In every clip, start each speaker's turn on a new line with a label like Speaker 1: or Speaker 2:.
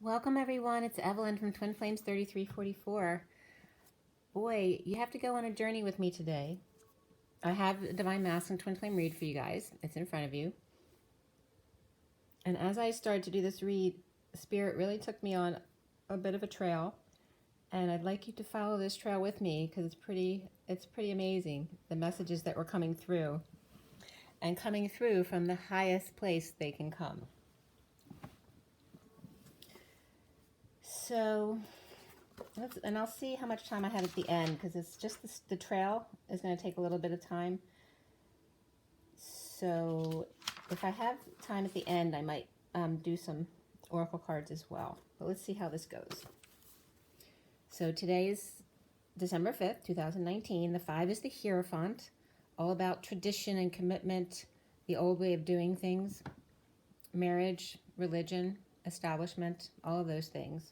Speaker 1: Welcome everyone, it's Evelyn from Twin Flames 3344. Boy, you have to go on a journey with me today. I have a Divine Masculine Twin Flame read for you guys. It's in front of you. And as I started to do this read, Spirit really took me on a bit of a trail. And I'd like you to follow this trail with me because it's pretty amazing, the messages that were coming through. And coming through from the highest place they can come. So, and I'll see how much time I have at the end because it's just the trail is going to take a little bit of time. So if I have time at the end, I might do some oracle cards as well. But let's see how this goes. So today is December 5th, 2019. The 5 is the Hierophant, all about tradition and commitment, the old way of doing things, marriage, religion, establishment, all of those things.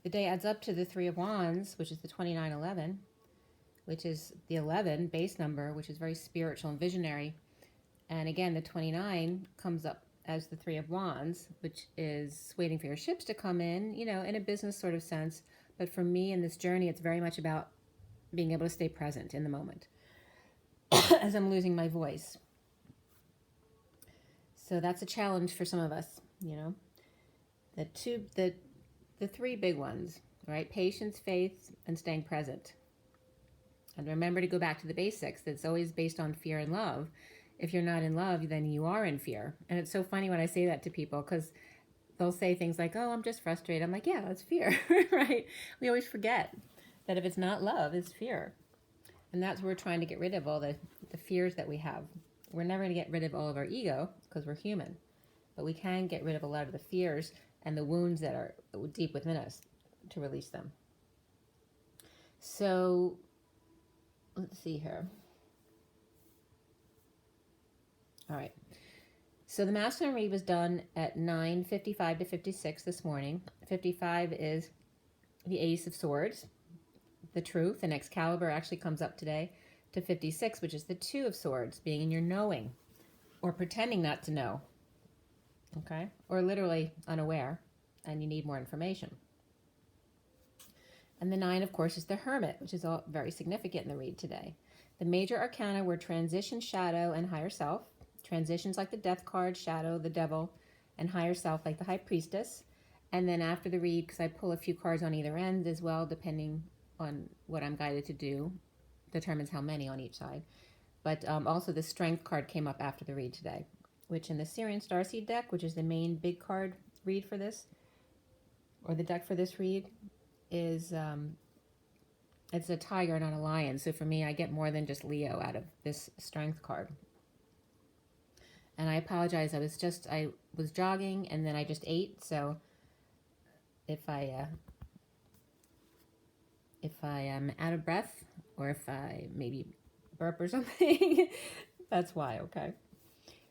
Speaker 1: The day adds up to the 3 of Wands, which is the 2911, which is the 11 base number, which is very spiritual and visionary. And again, the 29 comes up as the 3 of Wands, which is waiting for your ships to come in, you know, in a business sort of sense. But for me in this journey, it's very much about being able to stay present in the moment as I'm losing my voice. So that's a challenge for some of us, you know. The 3 big ones, right? Patience, faith, and staying present. And remember to go back to the basics. That's always based on fear and love. If you're not in love, then you are in fear. And it's so funny when I say that to people because they'll say things like, oh, I'm just frustrated. I'm like, yeah, that's fear, right? We always forget that if it's not love, it's fear. And that's where we're trying to get rid of all the fears that we have. We're never going to get rid of all of our ego because we're human. But we can get rid of a lot of the fears and the wounds that are deep within us to release them. So, let's see here. All right. So the masculine read was done at 9:55 to 56 this morning. 55 is the Ace of Swords, the truth, and Excalibur actually comes up today to 56, which is the 2 of Swords, being in your knowing or pretending not to know. Okay, or literally unaware, and you need more information. And the 9, of course, is the Hermit, which is all very significant in the read today. The major arcana were transition, shadow, and higher self. Transitions like the Death card, shadow, the devil, and higher self like the High Priestess. And then after the read, because I pull a few cards on either end as well, depending on what I'm guided to do, determines how many on each side. But also the Strength card came up after the read today, which in the SIRIAN STARSEED deck, which is the main big card read for this, or the deck for this read, is it's a tiger, not a lion. So for me, I get more than just Leo out of this Strength card. And I apologize, I was jogging and then I just ate, so if I am out of breath or if I maybe burp or something, that's why, okay?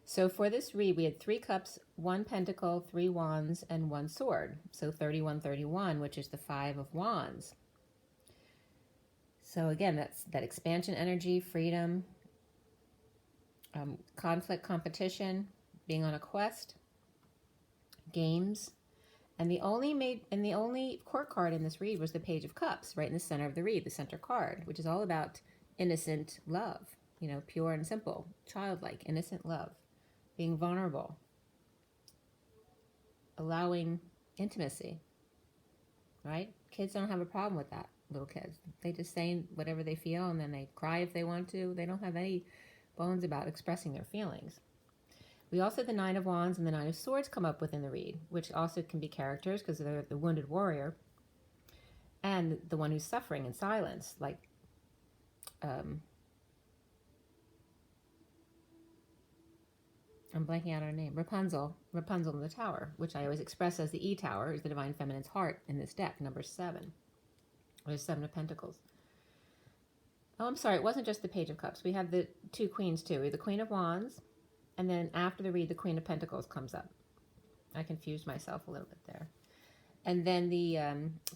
Speaker 1: So for this read, we had 3 cups, 1 pentacle, 3 wands, and 1 sword. So 3131, which is the 5 of wands. So again, that's that expansion energy, freedom, conflict, competition, being on a quest, games. And the only court card in this read was the Page of Cups, right in the center of the read, the center card, which is all about innocent love, you know, pure and simple, childlike, innocent love. Being vulnerable, allowing intimacy, right? Kids don't have a problem with that, little kids. They just say whatever they feel and then they cry if they want to. They don't have any bones about expressing their feelings. We also had the 9 of Wands and the 9 of Swords come up within the read, which also can be characters because they're the wounded warrior and the one who's suffering in silence, like I'm blanking out her name. Rapunzel in the Tower, which I always express as the E Tower, is the Divine Feminine's heart in this deck, number 7. There's 7 of Pentacles. Oh, I'm sorry, it wasn't just the Page of Cups. We have the 2 queens too. We have the Queen of Wands, and then after the read, the Queen of Pentacles comes up. I confused myself a little bit there. And then the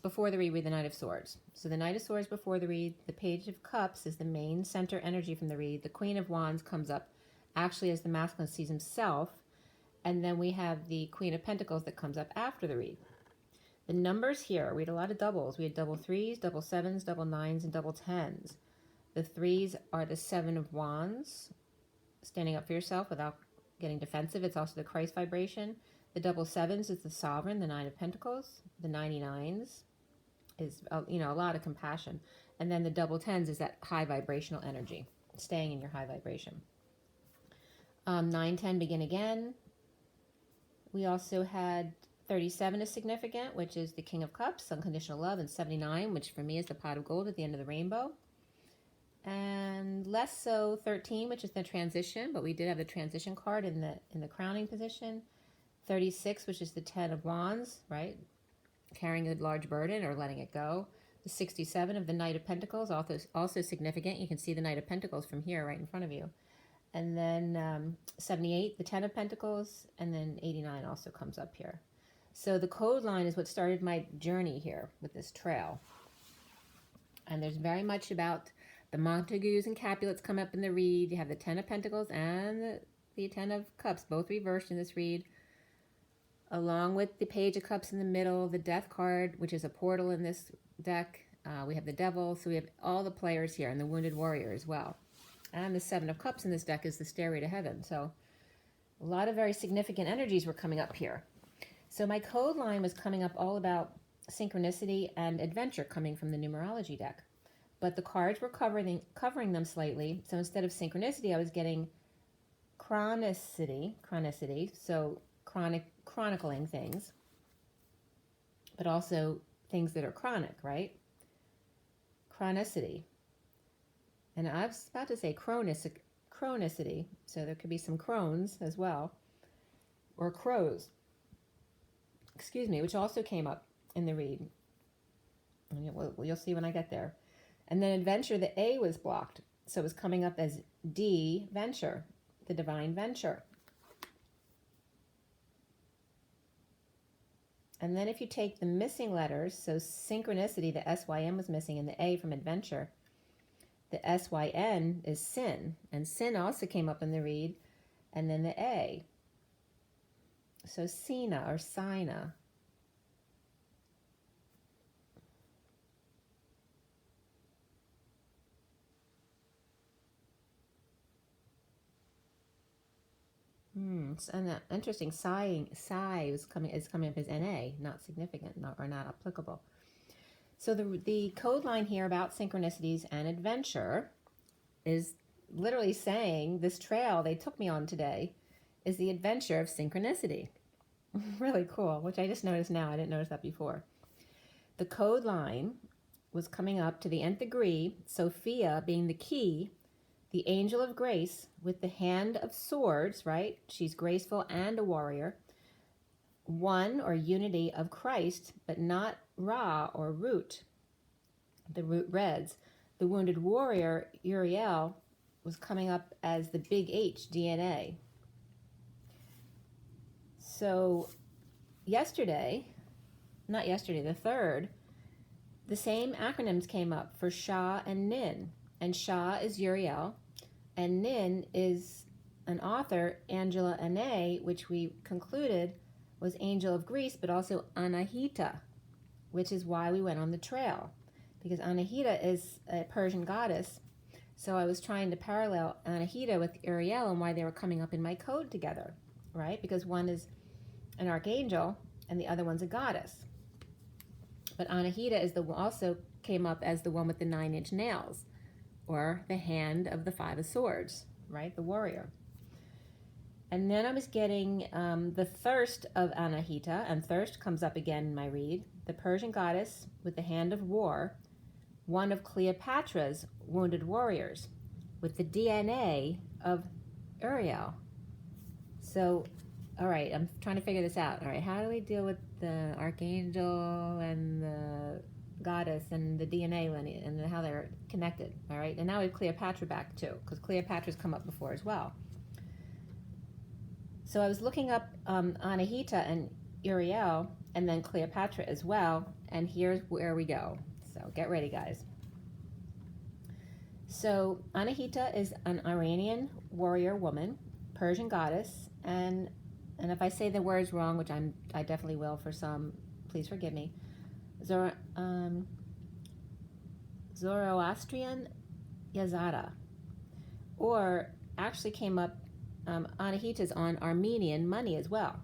Speaker 1: before the read, we have the Knight of Swords. So the Knight of Swords before the read, the Page of Cups is the main center energy from the read. The Queen of Wands comes up actually as the masculine sees himself And then we have the Queen of Pentacles that comes up after the read. The numbers here, we had a lot of doubles. We had double threes, double sevens, double nines, and double tens. The threes are the Seven of Wands, standing up for yourself without getting defensive. It's also the Christ vibration. The double sevens is the Sovereign, the Nine of Pentacles. The 99s is, you know, a lot of compassion. And then the double tens is that high vibrational energy, staying in your high vibration. 9, 10, begin again. We also had 37 is significant, which is the King of Cups, unconditional love, and 79, which for me is the pot of gold at the end of the rainbow. And less so 13, which is the transition, but we did have the transition card in the crowning position. 36, which is the 10 of Wands, right? Carrying a large burden or letting it go. The 67 of the Knight of Pentacles, also significant. You can see the Knight of Pentacles from here right in front of you. And then 78, the 10 of Pentacles, and then 89 also comes up here. So the code line is what started my journey here with this trail. And there's very much about the Montagues and Capulets come up in the read. You have the 10 of Pentacles and the 10 of Cups, both reversed in this read, along with the Page of Cups in the middle, the Death card, which is a portal in this deck. We have the Devil, so we have all the players here, and the Wounded Warrior as well. And the Seven of Cups in this deck is the Stairway to Heaven. So a lot of very significant energies were coming up here. So my code line was coming up all about synchronicity and adventure coming from the numerology deck. But the cards were covering them slightly. So instead of synchronicity, I was getting chronicity, so chronicling things, but also things that are chronic, right? Chronicity. And I was about to say chronicity, so there could be some crones as well, or crows, excuse me, which also came up in the read. And you'll see when I get there. And then adventure, the A was blocked, so it was coming up as D, venture, the divine venture. And then if you take the missing letters, so synchronicity, the SYN was missing, and the A from adventure, the SYN is sin, and sin also came up in the read, and then the A. So Sina or Sina. And interesting. Sigh is coming up as NA, not significant, or not applicable. So the code line here about synchronicities and adventure is literally saying this trail they took me on today is the adventure of synchronicity. Really cool, which I just noticed now. I didn't notice that before. The code line was coming up to the nth degree, Sophia being the key, the angel of grace with the hand of swords, right? She's graceful and a warrior. One or unity of Christ, but not Ra or root, the root reds. The wounded warrior, Uriel, was coming up as the big H, DNA. So the 3rd, the same acronyms came up for Sha and Nin. And Sha is Uriel, and Nin is an author, Angela Ane, which we concluded was Angel of Greece, but also Anahita, which is why we went on the trail, because Anahita is a Persian goddess. So I was trying to parallel Anahita with Uriel and why they were coming up in my code together, right? Because one is an archangel and the other one's a goddess. But Anahita is also came up as the one with the 9-inch nails, or the hand of the 5 of swords, right? The warrior. And then I was getting the thirst of Anahita, and thirst comes up again in my read, the Persian goddess with the hand of war, one of Cleopatra's wounded warriors, with the DNA of Uriel. So, all right, I'm trying to figure this out. All right, how do we deal with the archangel and the goddess and the DNA lineage and how they're connected? All right, and now we have Cleopatra back too, because Cleopatra's come up before as well. So I was looking up Anahita and Uriel, and then Cleopatra as well, and here's where we go. So get ready, guys. So Anahita is an Iranian warrior woman, Persian goddess, and and if I say the words wrong, which I definitely will for some, please forgive me. Zoroastrian Yazada, or actually came up, Anahita's on Armenian money as well.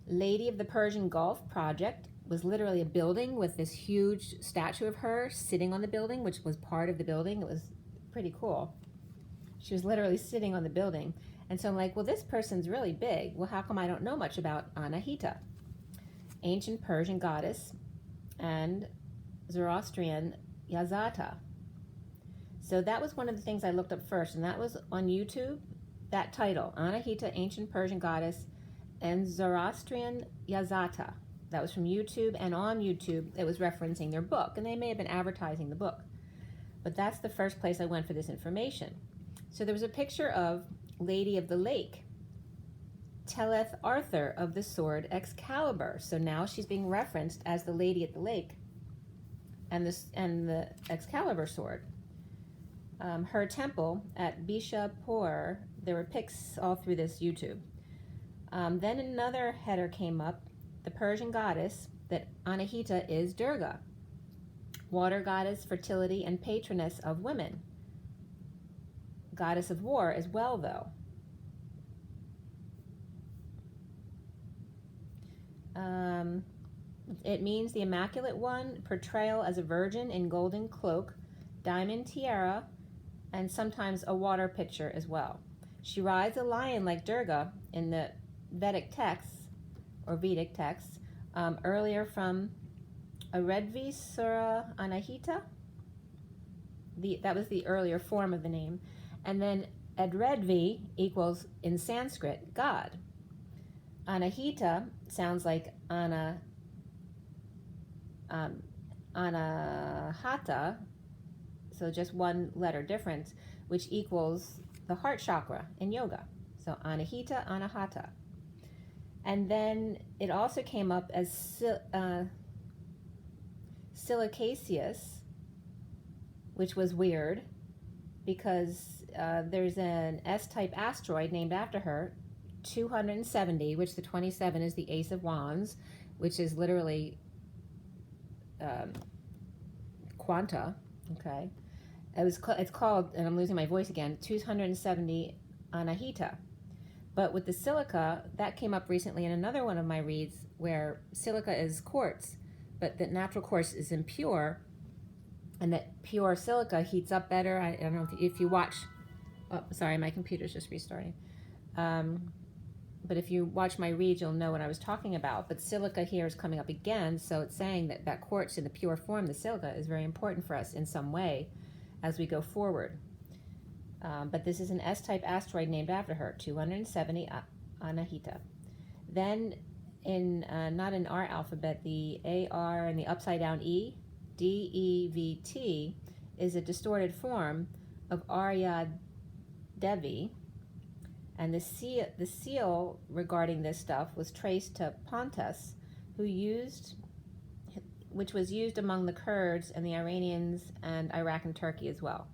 Speaker 1: Lady of the Persian Gulf project was literally a building with this huge statue of her sitting on the building, which was part of the building. It was pretty cool. She was literally sitting on the building. And so I'm like, well, this person's really big. Well, how come I don't know much about Anahita? Ancient Persian goddess and Zoroastrian Yazata. So that was one of the things I looked up first, and that was on YouTube, that title, Anahita, Ancient Persian Goddess, and Zoroastrian Yazata. That was from YouTube, and on YouTube, it was referencing their book, and they may have been advertising the book. But that's the first place I went for this information. So there was a picture of Lady of the Lake, Telleth Arthur of the sword Excalibur. So now she's being referenced as the Lady at the Lake and the Excalibur sword. Her temple at Bishapur, there were pics all through this YouTube. Then another header came up, the Persian goddess, that Anahita is Durga, water goddess, fertility, and patroness of women. Goddess of war as well, though. It means the Immaculate One, portrayal as a virgin in golden cloak, diamond tiara, and sometimes a water pitcher as well. She rides a lion like Durga in the Vedic texts, or Vedic texts, earlier from Aredvi Sura Anahita. That was the earlier form of the name. And then Adredvi equals, in Sanskrit, God. Anahita sounds like Anahata, so just one letter difference, which equals the heart chakra in yoga. So Anahita, Anahata. And then it also came up as Silicaceous, which was weird because there's an S-type asteroid named after her, 270, which the 27 is the Ace of Wands, which is literally quanta, okay? It's called, and I'm losing my voice again, 270 Anahita. But with the silica, that came up recently in another one of my reads where silica is quartz, but that natural quartz is impure, and that pure silica heats up better. I don't know if you watch, oh, sorry, my computer's just restarting. But if you watch my read, you'll know what I was talking about. But silica here is coming up again, so it's saying that that quartz in the pure form, the silica, is very important for us in some way as we go forward. But this is an S-type asteroid named after her, 270 Anahita. Then, not in our alphabet, the A-R and the upside-down E, D-E-V-T, is a distorted form of Arya Devi. And the seal regarding this stuff was traced to Pontus, which was used among the Kurds and the Iranians and Iraq and Turkey as well.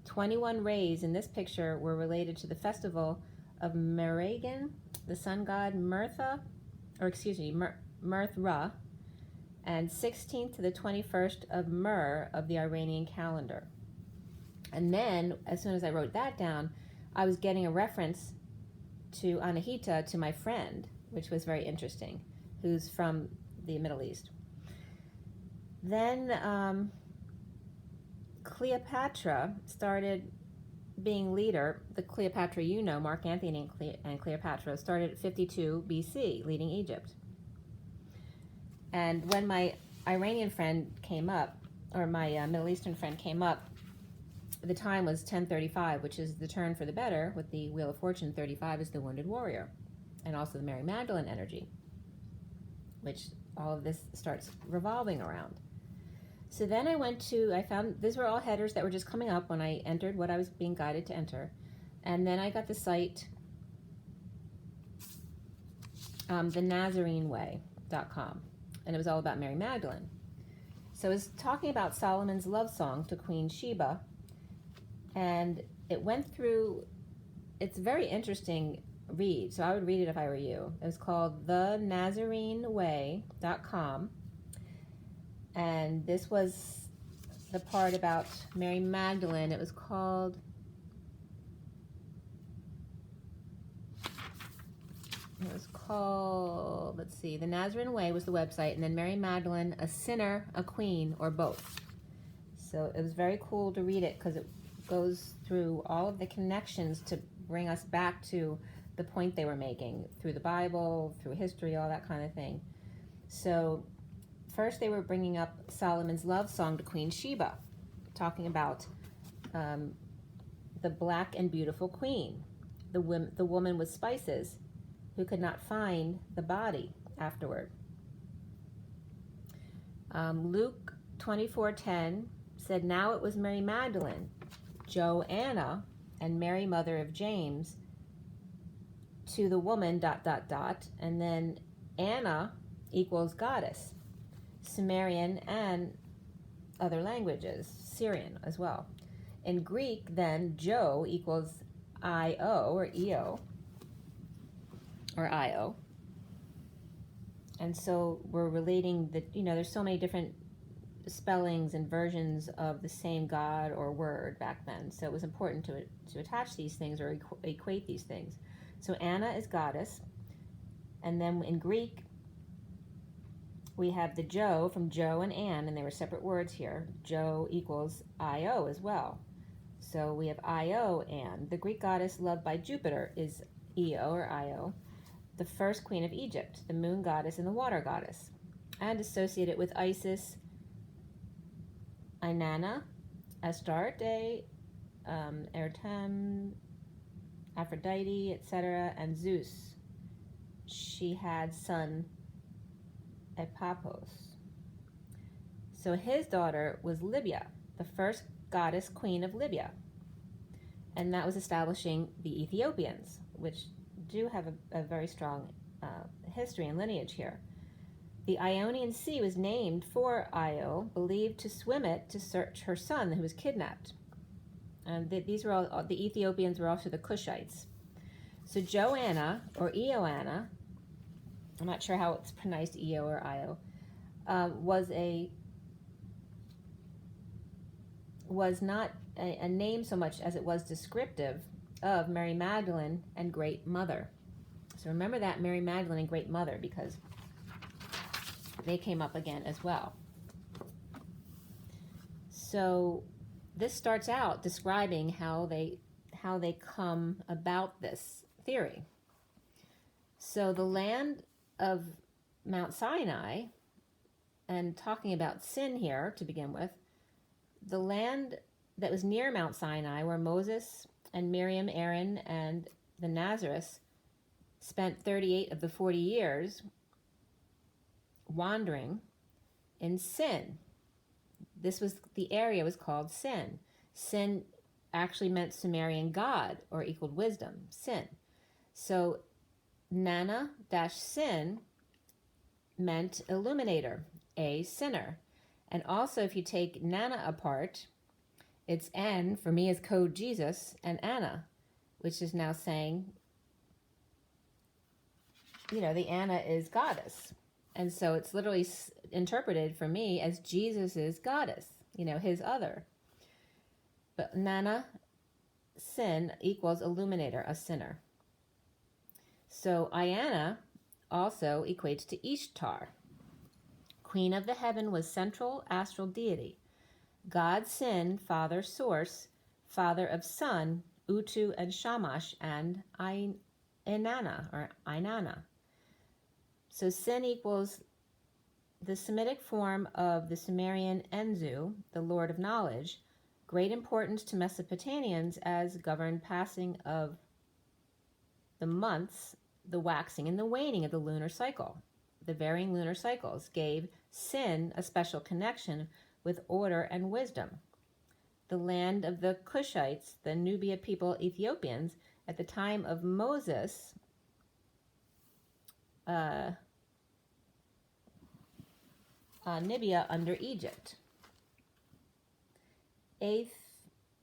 Speaker 1: 21 rays in this picture were related to the festival of Meragan, the sun god Mirthra, and 16th to the 21st of Mer of the Iranian calendar. And then, as soon as I wrote that down, I was getting a reference to Anahita to my friend, which was very interesting, who's from the Middle East. Then Cleopatra started being leader. The Cleopatra you know, Mark Antony and Cleopatra, started at 52 BC, leading Egypt. And when my Iranian friend came up, or my Middle Eastern friend came up, the time was 10:35, which is the turn for the better. With the Wheel of Fortune, 35 is the Wounded Warrior, and also the Mary Magdalene energy, which all of this starts revolving around. So then I found, these were all headers that were just coming up when I entered what I was being guided to enter. And then I got the site, thenazareneway.com, and it was all about Mary Magdalene. So it was talking about Solomon's love song to Queen Sheba, and it went through, it's very interesting read. So I would read it if I were you. It was called thenazareneway.com. And this was the part about Mary Magdalene. It was called, let's see, The Nazarene Way was the website, and then Mary Magdalene, a sinner, a queen, or both. So it was very cool to read it because it goes through all of the connections to bring us back to the point they were making through the Bible, through history, all that kind of thing. So first they were bringing up Solomon's love song to Queen Sheba, talking about the black and beautiful queen, the woman with spices, who could not find the body afterward. Luke 24:10 said, now it was Mary Magdalene, Joanna, and Mary, mother of James, to the woman, ... and then Anna equals goddess, Sumerian and other languages, Syrian as well. In Greek, then, Jo equals I-O, or E-O, or I-O. And so we're relating that, there's so many different spellings and versions of the same God or word back then. So it was important to attach these things or equate these things. So Anna is goddess. And then in Greek, we have the Jo from Jo and Anne, and they were separate words here. Jo equals I-O as well. So we have I-O, Anne. The Greek goddess loved by Jupiter is E-O or I-O. The first queen of Egypt, the moon goddess and the water goddess, and associated with Isis, Inanna, Astarte, Ertem, Aphrodite, etc., and Zeus. She had son Epapos. So his daughter was Libya, the first goddess queen of Libya, and that was establishing the Ethiopians, which do have a very strong history and lineage here. The Ionian Sea was named for Io, believed to swim it to search her son who was kidnapped. And these were all, the Ethiopians were also the Cushites. So Joanna, or Ioanna, I'm not sure how it's pronounced, Io or Io, was not a name so much as it was descriptive of Mary Magdalene and Great Mother. So remember that, Mary Magdalene and Great Mother, because they came up again as well. So this starts out describing how they come about this theory. So the land of Mount Sinai, and talking about sin here to begin with, the land that was near Mount Sinai, where Moses and Miriam, Aaron, and the Nazarites spent 38 of the 40 years wandering in sin. The area was called Sin. Sin actually meant Sumerian God, or equaled wisdom, sin. So Nana-Sin meant illuminator, a sinner. And also, if you take Nana apart, it's N, for me is code Jesus, and Anna, which is now saying, the Anna is goddess. And so it's literally interpreted for me as Jesus's goddess, his other. But Nana, sin, equals illuminator, a sinner. So Iana also equates to Ishtar. Queen of the heaven was central astral deity. God, Sin, Father, Source, Father of Sun, Utu and Shamash, and Inanna. So Sin equals the Semitic form of the Sumerian Enzu, the Lord of Knowledge, great importance to Mesopotamians as governed passing of the months, the waxing and the waning of the lunar cycle. The varying lunar cycles gave Sin a special connection with order and wisdom. The land of the Cushites, the Nubia people, Ethiopians, at the time of Moses, Nubia under Egypt. 8th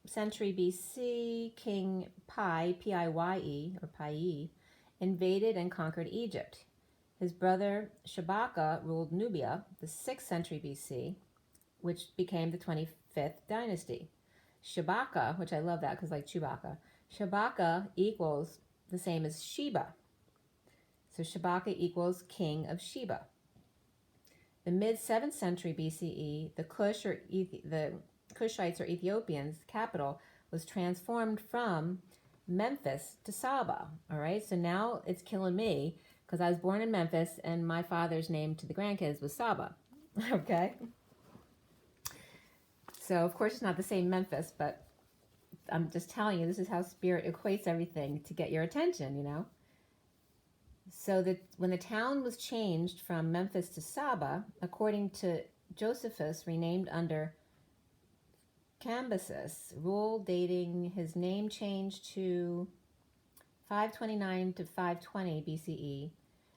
Speaker 1: century BC, King Pi, P-I-Y-E, or Pi, invaded and conquered Egypt. His brother Shabaka ruled Nubia, the 6th century BC, which became the 25th dynasty. Shabaka, which I love that because like Chewbacca, Shabaka equals the same as Sheba. So Shabaka equals king of Sheba. The mid-7th century BCE, the Kushites or Ethiopians' capital was transformed from Memphis to Saba. All right, so now it's killing me because I was born in Memphis and my father's name to the grandkids was Saba. Okay. So of course it's not the same Memphis, but I'm just telling you, this is how spirit equates everything to get your attention, you know. So that when the town was changed from Memphis to Saba, according to Josephus, renamed under Cambyses, rule dating his name changed to 529 to 520 BCE.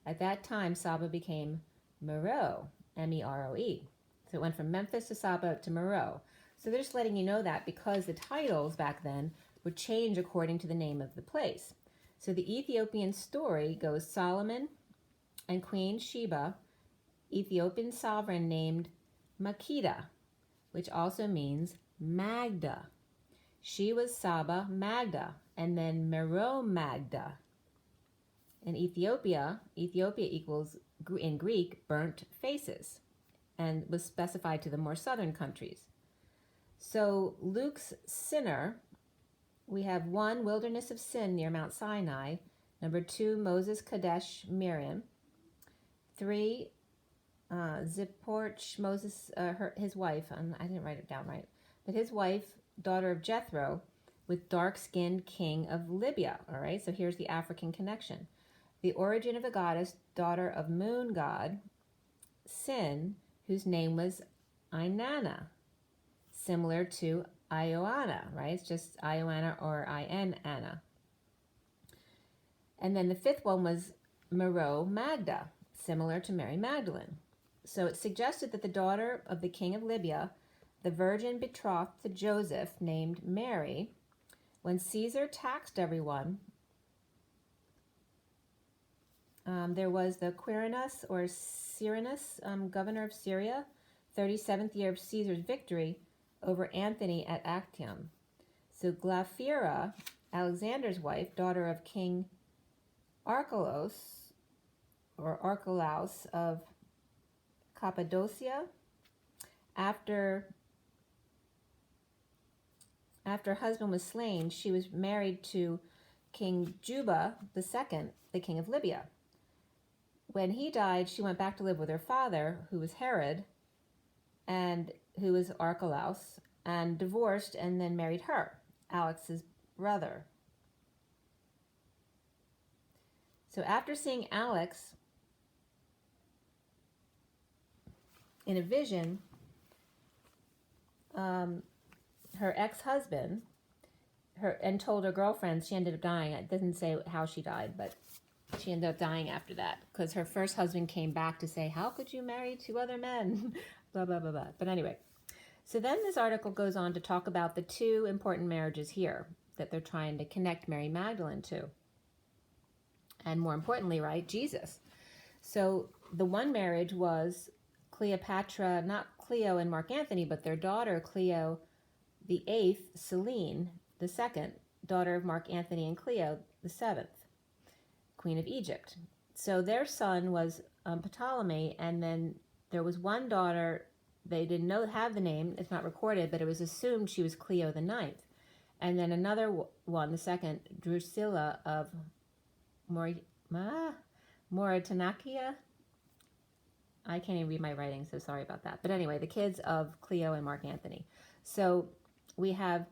Speaker 1: At that time, Saba became Meroe, M-E-R-O-E. So it went from Memphis to Saba to Meroe. So they're just letting you know that because the titles back then would change according to the name of the place. So the Ethiopian story goes Solomon and Queen Sheba, Ethiopian sovereign named Makeda, which also means Magda. She was Saba Magda, and then Meroe Magda. In Ethiopia equals, in Greek, burnt faces, and was specified to the more southern countries. So Luke's sinner, we have 1, wilderness of sin near Mount Sinai. Number 2, Moses, Kadesh, Miriam. 3, Zipporch, Moses, his wife, I didn't write it down right, but his wife, daughter of Jethro, with dark-skinned king of Libya. All right, so here's the African connection. The origin of the goddess, daughter of moon god, Sin, whose name was Inanna, similar to Ioana, right? It's just Ioana or Anna. And then the 5th one was Meroe Magda, similar to Mary Magdalene. So it suggested that the daughter of the king of Libya, the virgin betrothed to Joseph named Mary, when Caesar taxed everyone, there was the Quirinius or Cyrinus, governor of Syria, 37th year of Caesar's victory over Anthony at Actium. So Glaphyra, Alexander's wife, daughter of King Archelaus of Cappadocia, after her husband was slain, she was married to King Juba II, the king of Libya. When he died, she went back to live with her father, who was Herod, and who was Archelaus, and divorced and then married her, Alex's brother. So after seeing Alex in a vision, her ex-husband, and told her girlfriends, she ended up dying. It doesn't say how she died, but she ended up dying after that because her first husband came back to say, how could you marry 2 other men? Blah, blah, blah, blah. But anyway, so then this article goes on to talk about the 2 important marriages here that they're trying to connect Mary Magdalene to. And more importantly, right, Jesus. So the one marriage was Cleopatra, not Cleo and Mark Antony, but their daughter Cleo the 8th, Selene the 2nd, daughter of Mark Antony and Cleo the 7th, Queen of Egypt. So their son was Ptolemy, and then there was one daughter, they didn't have the name, it's not recorded, but it was assumed she was Cleo the 9th. And then another one, the 2nd, Drusilla of Mauritania. I can't even read my writing, so sorry about that. But anyway, the kids of Cleo and Mark Antony. So we have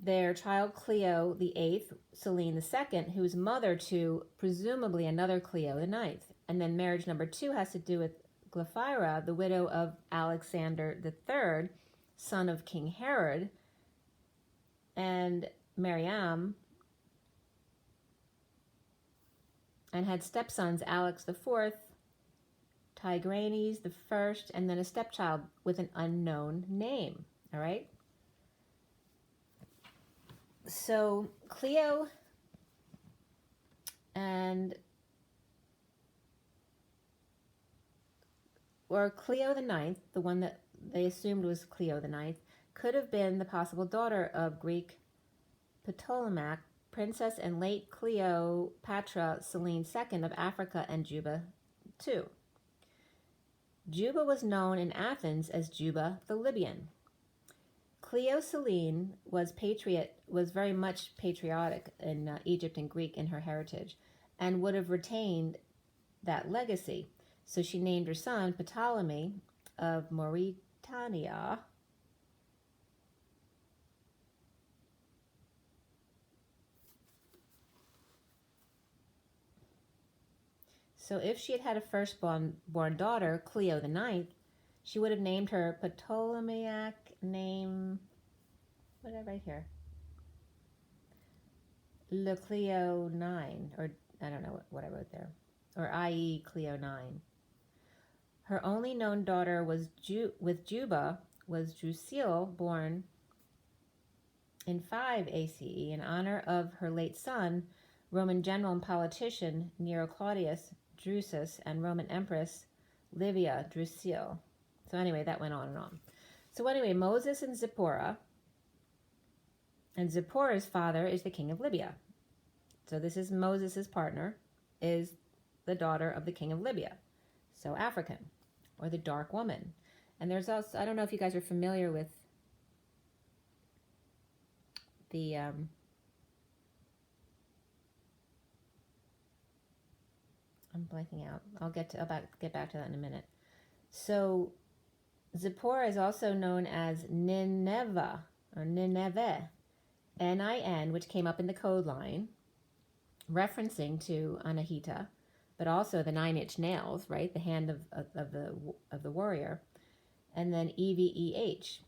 Speaker 1: their child Cleo the 8th, Selene the 2nd, who's mother to presumably another Cleo the 9th. And then marriage number 2 has to do with Glaphyra, the widow of Alexander the 3rd, son of King Herod, and Mariam, and had stepsons Alex the 4th, Tigranes the 1st, and then a stepchild with an unknown name. All right. So Cleo and or Cleo the Ninth, the one that they assumed was Cleo the Ninth, could have been the possible daughter of Greek Ptolemaic princess and late Cleopatra Selene II of Africa and Juba too. Juba was known in Athens as Juba the Libyan. Cleo Selene was very much patriotic in Egypt and Greek in her heritage, and would have retained that legacy. So she named her son Ptolemy of Mauritania. So if she had had a firstborn daughter, Cleo the Ninth, she would have named her Ptolemaic name, what did I write here? Le Cleo 9, or I don't know what I wrote there, or i.e. Cleo 9. Her only known daughter with Juba was Drusilla, born in 5 ACE in honor of her late son, Roman general and politician Nero Claudius Drusus, and Roman Empress Livia Drusilla. So anyway, that went on and on. So anyway, Moses and Zipporah, and Zipporah's father is the king of Libya. So this is Moses' partner, is the daughter of the king of Libya. So African, or the dark woman. And there's also, I don't know if you guys are familiar with the I'm blanking out. I'll get back to that in a minute. So Zipporah is also known as Nineveh, or Nineveh, N-I-N, which came up in the code line, referencing to Anahita, but also the 9-inch nails, right? The hand of the warrior. And then EVEH,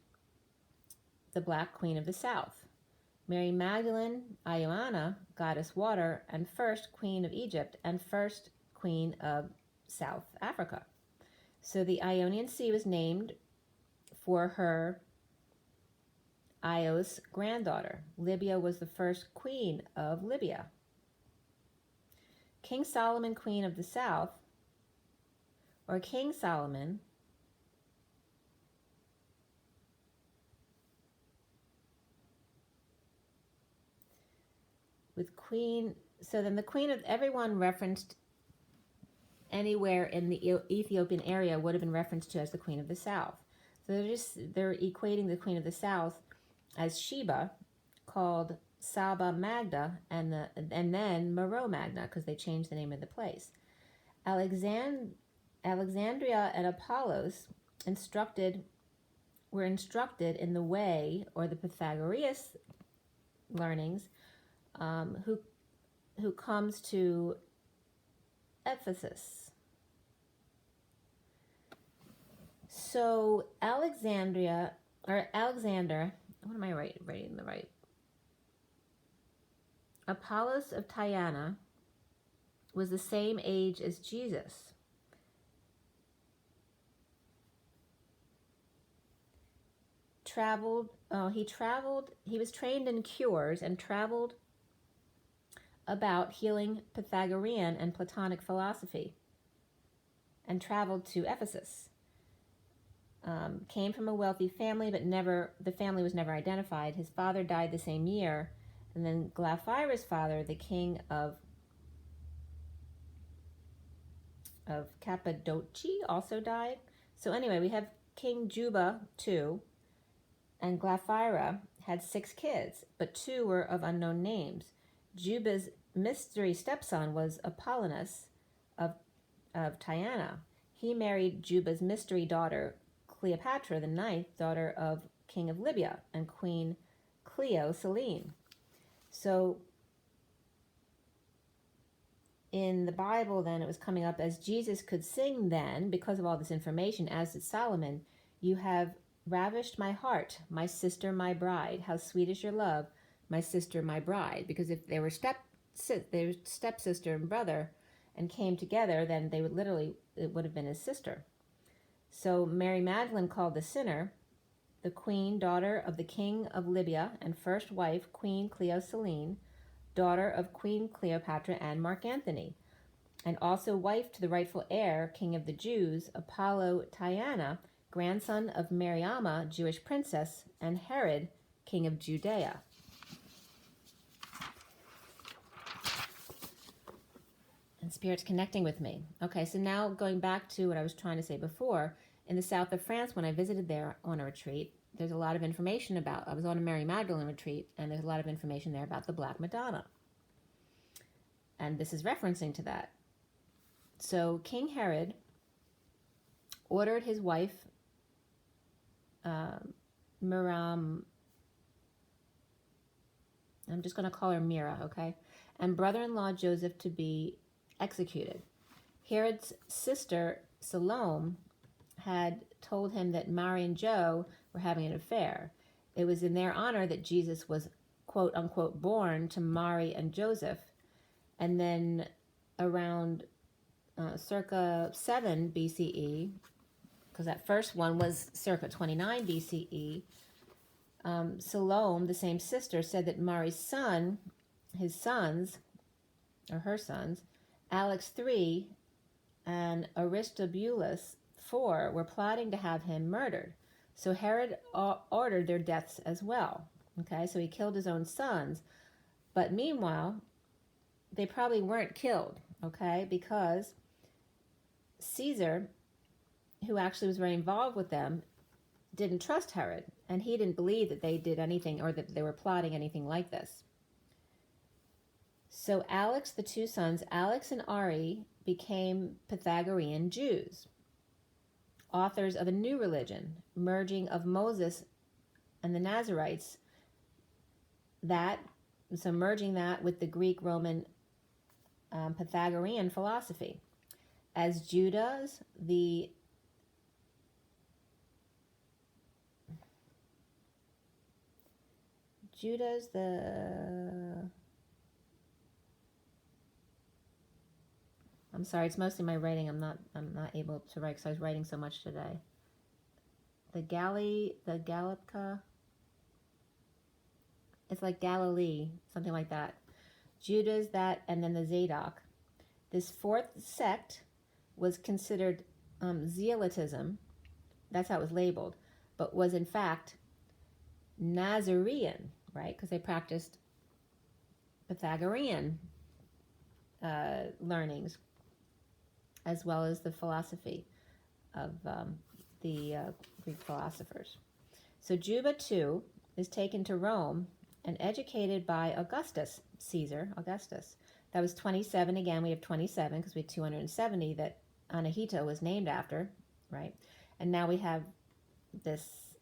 Speaker 1: the Black Queen of the South. Mary Magdalene, Ioana, goddess water, and first Queen of Egypt, and first Queen of South Africa. So the Ionian Sea was named for her Ios granddaughter. Libya was the first queen of Libya. King Solomon, Queen of the South, or King Solomon, with Queen, so then the Queen of everyone referenced anywhere in the Ethiopian area would have been referenced to as the Queen of the South. So they're equating the Queen of the South as Sheba, called Saba Magda, and then Meroe Magna, because they changed the name of the place. Alexandria and Apollos were instructed in the way, or the Pythagorean learnings, who comes to Ephesus. So Alexander, what am I writing the right? Apollos of Tyana was the same age as Jesus. He was trained in cures and traveled about healing Pythagorean and Platonic philosophy, and traveled to Ephesus. Came from a wealthy family, but the family was never identified. His father died the same year, and then Glaphyra's father, the king of Cappadocia, also died. So anyway, we have King Juba too, and Glaphyra had 6 kids, but 2 were of unknown names. Juba's mystery stepson was Apollonius of Tyana. He married Juba's mystery daughter, Cleopatra the Ninth, daughter of King of Libya and Queen Cleo Selene. So in the Bible, then, it was coming up as Jesus could sing then, because of all this information, as did Solomon. You have ravished my heart, my sister, my bride. How sweet is your love, my sister, my bride. Because if they were stepsister and brother and came together, then it would have been his sister. So Mary Magdalene, called the sinner, the queen, daughter of the king of Libya, and first wife, Queen Cleo Selene, daughter of Queen Cleopatra and Mark Antony, and also wife to the rightful heir, king of the Jews, Apollo Tyana, grandson of Mariamma, Jewish princess, and Herod, king of Judea. And Spirit's connecting with me. Okay, so now going back to what I was trying to say before, in the south of France, when I visited there on a retreat, there's a lot of information about, I was on a Mary Magdalene retreat, and there's a lot of information there about the Black Madonna. And this is referencing to that. So King Herod ordered his wife, Miram, I'm just going to call her Mira, okay, and brother-in-law Joseph to be executed. Herod's sister, Salome, had told him that Mary and Joe were having an affair. It was in their honor that Jesus was, quote unquote, born to Mary and Joseph. And then around circa 7 BCE, because that first one was circa 29 BCE, Salome, the same sister, said that Mary's son, his sons, or her sons, Alex 3 and Aristobulus 4 were plotting to have him murdered. So Herod ordered their deaths as well. Okay, so he killed his own sons. But meanwhile, they probably weren't killed, okay, because Caesar, who actually was very involved with them, didn't trust Herod, and he didn't believe that they did anything or that they were plotting anything like this. So Alex, the two sons, Alex and Ari, became Pythagorean Jews, authors of a new religion, merging of Moses and the Nazarites, so merging that with the Greek-Roman Pythagorean philosophy. As Judah's I'm sorry, it's mostly my writing. I'm not able to write because I was writing so much today. The Gallica, it's like Galilee, something like that. Judah's that, and then the Zadok. This fourth sect was considered Zealotism. That's how it was labeled, but was in fact Nazarene, right? Because they practiced Pythagorean learnings, as well as the philosophy of the Greek philosophers. So Juba too is taken to Rome and educated by Augustus, Caesar Augustus. That was 27. Again, we have 27 because we have 270 that Anahita was named after, right? And now we have this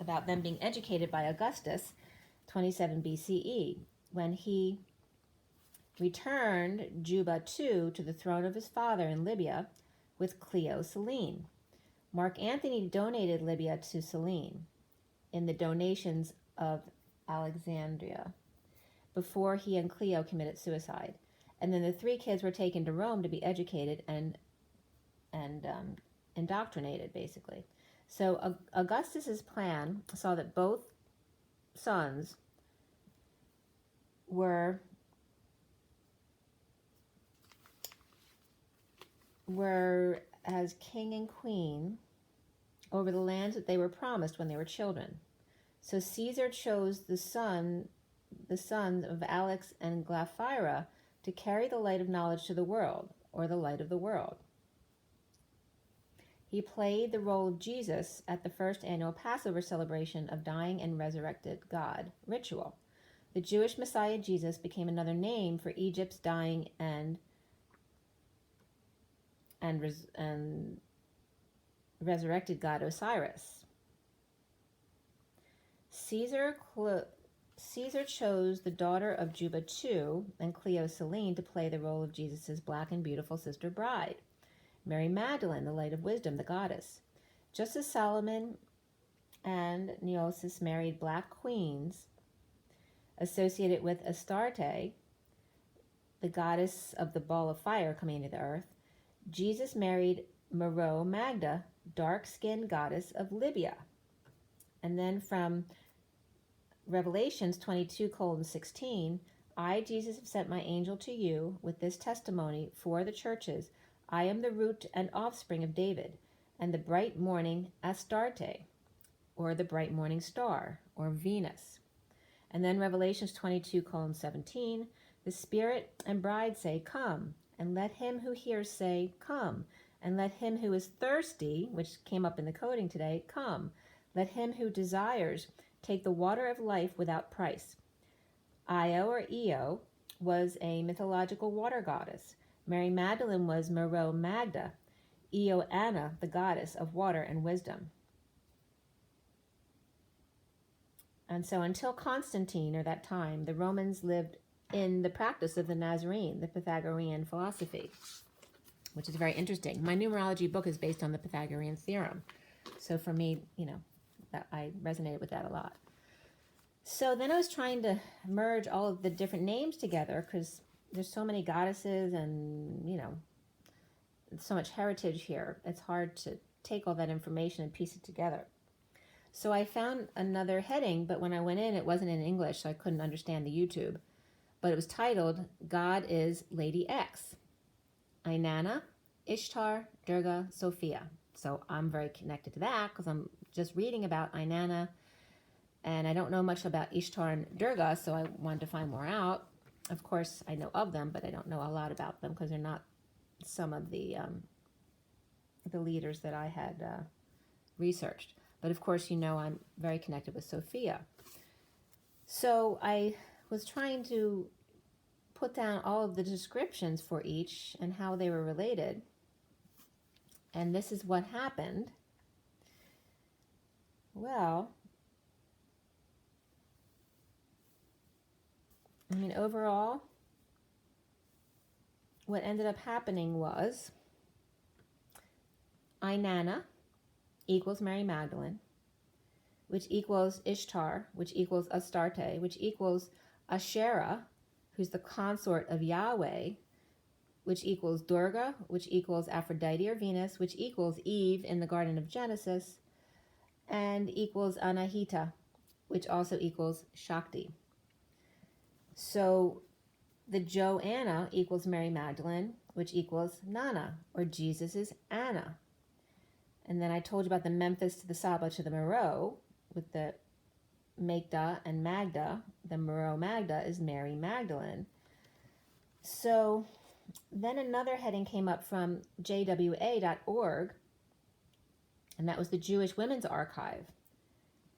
Speaker 1: about them being educated by Augustus, 27 BCE, when he returned Juba II to the throne of his father in Libya with Cleo Selene. Mark Antony donated Libya to Selene in the donations of Alexandria before he and Cleo committed suicide. And then the three kids were taken to Rome to be educated and indoctrinated, basically. So Augustus's plan saw that both sons were as king and queen over the lands that they were promised when they were children. So Caesar chose the sons of Alex and Glaphyra to carry the light of knowledge to the world, or the light of the world. He played the role of Jesus at the first annual Passover celebration of dying and resurrected God ritual. The Jewish Messiah Jesus became another name for Egypt's dying and resurrected god Osiris. Caesar chose the daughter of Juba II and Cleo Selene to play the role of Jesus' black and beautiful sister bride, Mary Magdalene, the light of wisdom, the goddess. Just as Solomon and Neosis married black queens associated with Astarte, the goddess of the ball of fire coming into the earth, Jesus married Mero Magda, dark-skinned goddess of Libya. And then from Revelations 22:16, I, Jesus, have sent my angel to you with this testimony for the churches. I am the root and offspring of David, and the bright morning Astarte, or the bright morning star, or Venus. And then Revelations 22:17, the Spirit and bride say, come, and let him who hears say, come, and let him who is thirsty, which came up in the coding today, come. Let him who desires take the water of life without price. Io, or Io, was a mythological water goddess. Mary Magdalene was Mero Magda, Io Anna, the goddess of water and wisdom. And so until Constantine, or that time, the Romans lived in the practice of the Nazarene, the Pythagorean philosophy, which is very interesting. My numerology book is based on the Pythagorean theorem. So for me, that I resonated with that a lot. So then I was trying to merge all of the different names together because there's so many goddesses and, so much heritage here. It's hard to take all that information and piece it together. So I found another heading, but when I went in, it wasn't in English, so I couldn't understand the YouTube. But it was titled, God is Lady X. Inanna, Ishtar, Durga, Sophia. So I'm very connected to that because I'm just reading about Inanna, and I don't know much about Ishtar and Durga, so I wanted to find more out. Of course, I know of them, but I don't know a lot about them because they're not some of the leaders that I had researched. But of course, I'm very connected with Sophia. So I was trying to put down all of the descriptions for each and how they were related. And this is what happened. Well, overall, what ended up happening was Inanna equals Mary Magdalene, which equals Ishtar, which equals Astarte, which equals Asherah, who's the consort of Yahweh, which equals Durga, which equals Aphrodite or Venus, which equals Eve in the Garden of Genesis, and equals Anahita, which also equals Shakti. So the Joanna equals Mary Magdalene, which equals Nana, or Jesus's Anna. And then I told you about the Memphis to the Saba to the Meroe, with the Magda and Magda. The Meroe Magda is Mary Magdalene. So then another heading came up from jwa.org, and that was the Jewish Women's Archive,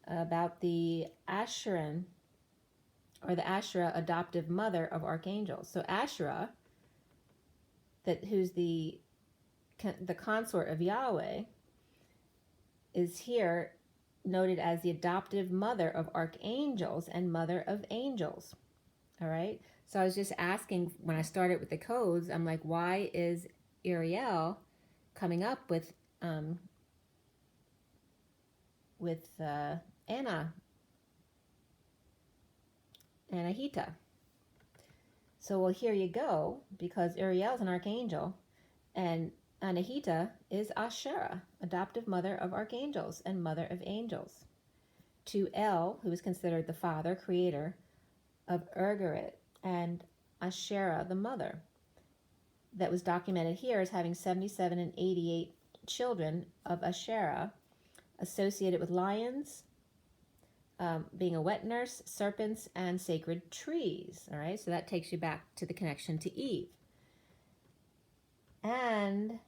Speaker 1: about the Asherah, or the Asherah, adoptive mother of archangels. So Asherah, who's the consort of Yahweh, is here noted as the adoptive mother of archangels and mother of angels. All right. So I was just asking when I started with the codes, I'm like, why is Uriel coming up with Anahita? So, well, here you go, because Uriel is an archangel, and Anahita is Asherah, adoptive mother of archangels and mother of angels. To El, who is considered the father, creator of Urgarit, and Asherah, the mother, that was documented here as having 77 and 88 children of Asherah, associated with lions, being a wet nurse, serpents, and sacred trees. All right, so that takes you back to the connection to Eve. And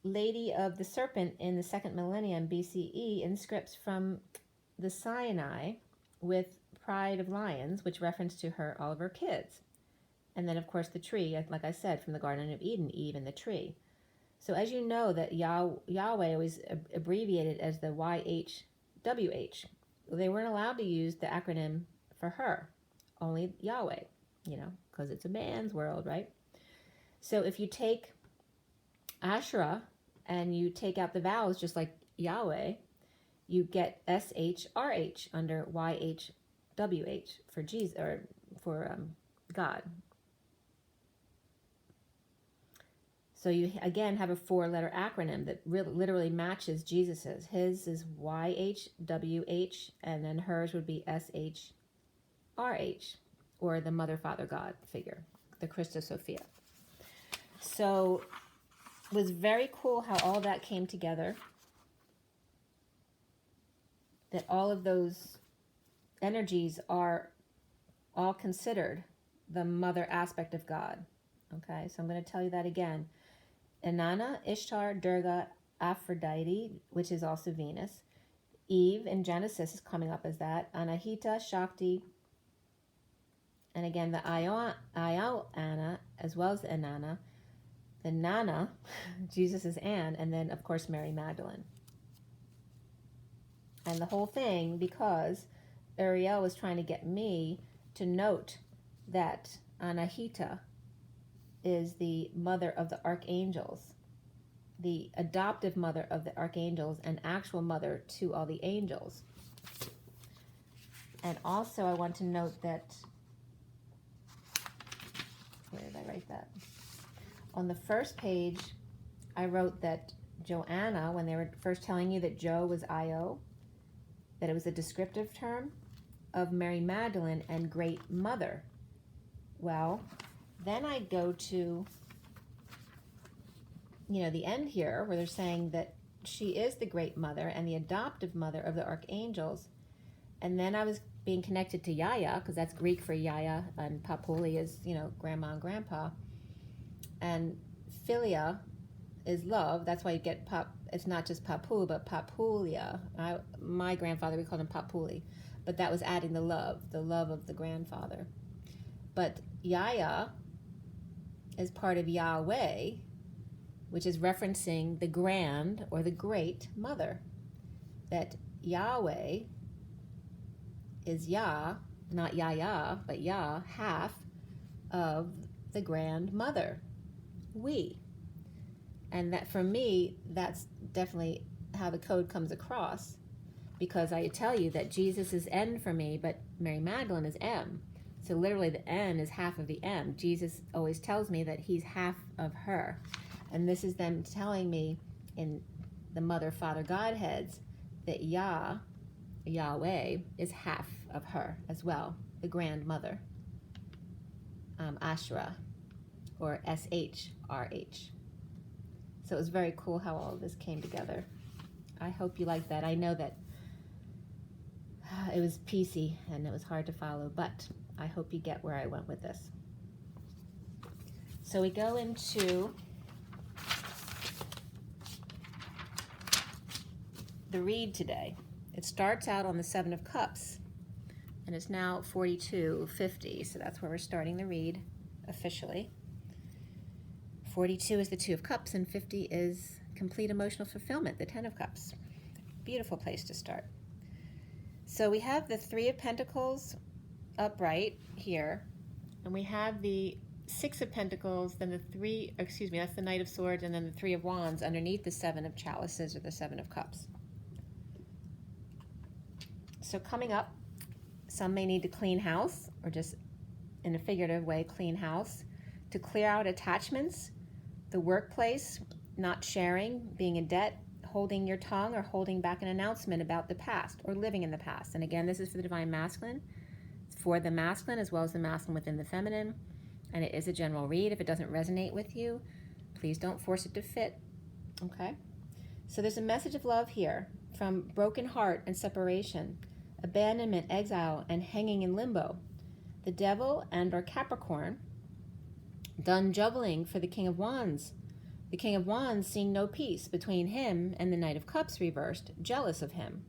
Speaker 1: Lady of the Serpent in the 2nd millennium BCE in scripts from the Sinai with Pride of Lions, which reference to all of her kids. And then, of course, the tree, like I said, from the Garden of Eden, Eve and the tree. So as you know, that Yahweh was abbreviated as the YHWH. They weren't allowed to use the acronym for her, only Yahweh, because it's a man's world, right? So if you take Asherah and you take out the vowels just like Yahweh, you get SHRH under YHWH for Jesus, or for God. So you again have a 4-letter acronym that literally matches Jesus's. His is YHWH, and then hers would be SHRH. or the Mother, Father, God figure, the Christos Sophia. So it was very cool how all that came together, that all of those energies are all considered the mother aspect of God. Okay, so I'm going to tell you that again. Inanna, Ishtar, Durga, Aphrodite, which is also Venus. Eve in Genesis is coming up as that. Anahita, Shakti, and again the Anna, as well as the Inanna. The Nana, Jesus is Anne, and then of course Mary Magdalene. And the whole thing because Uriel was trying to get me to note that Anahita is the mother of the archangels, the adoptive mother of the archangels, and actual mother to all the angels. And also I want to note that, where did I write that? On the first page, I wrote that Joanna, when they were first telling you that Jo was Io, that it was a descriptive term of Mary Magdalene and Great Mother. Well, then I go to, the end here where they're saying that she is the Great Mother and the adoptive mother of the archangels. And then I was being connected to Yaya, because that's Greek for Yaya, and Papuli is, grandma and grandpa. And Philia is love. That's why you get it's not just Papu, but Papulia. My grandfather, we called him Papuli. But that was adding the love of the grandfather. But Yaya is part of Yahweh, which is referencing the grand or the great mother. That Yahweh is Yah, not Yah, but Yah, half of the grand mother. We. And that for me, that's definitely how the code comes across, because I tell you that Jesus is N for me, but Mary Magdalene is M. So literally the N is half of the M. Jesus always tells me that he's half of her. And this is them telling me in the Mother, Father, Godheads that Yahweh, is half of her as well, the Grand Mother, Asherah, or SHRH. So it was very cool how all of this came together. I hope you like that. I know that it was piecey and it was hard to follow, but I hope you get where I went with this. So we go into the read today. It starts out on the Seven of Cups, and it's now 42:50, so that's where we're starting the read officially. 42 is the Two of Cups, and 50 is complete emotional fulfillment, the Ten of Cups. Beautiful place to start. So we have the Three of Pentacles upright here, and we have the Six of Pentacles, then the that's the Knight of Swords, and then the Three of Wands underneath the Seven of Chalices or the Seven of Cups. So coming up, some may need to clean house, or just in a figurative way, clean house, to clear out attachments, the workplace, not sharing, being in debt, holding your tongue, or holding back an announcement about the past, or living in the past. And again, this is for the Divine Masculine. It's for the masculine as well as the masculine within the feminine. And it is a general read. If it doesn't resonate with you, please don't force it to fit. Okay? So there's a message of love here from broken heart and separation, abandonment, exile, and hanging in limbo. The Devil and or Capricorn, done juggling for the King of Wands. The King of Wands seeing no peace between him and the Knight of Cups reversed, jealous of him.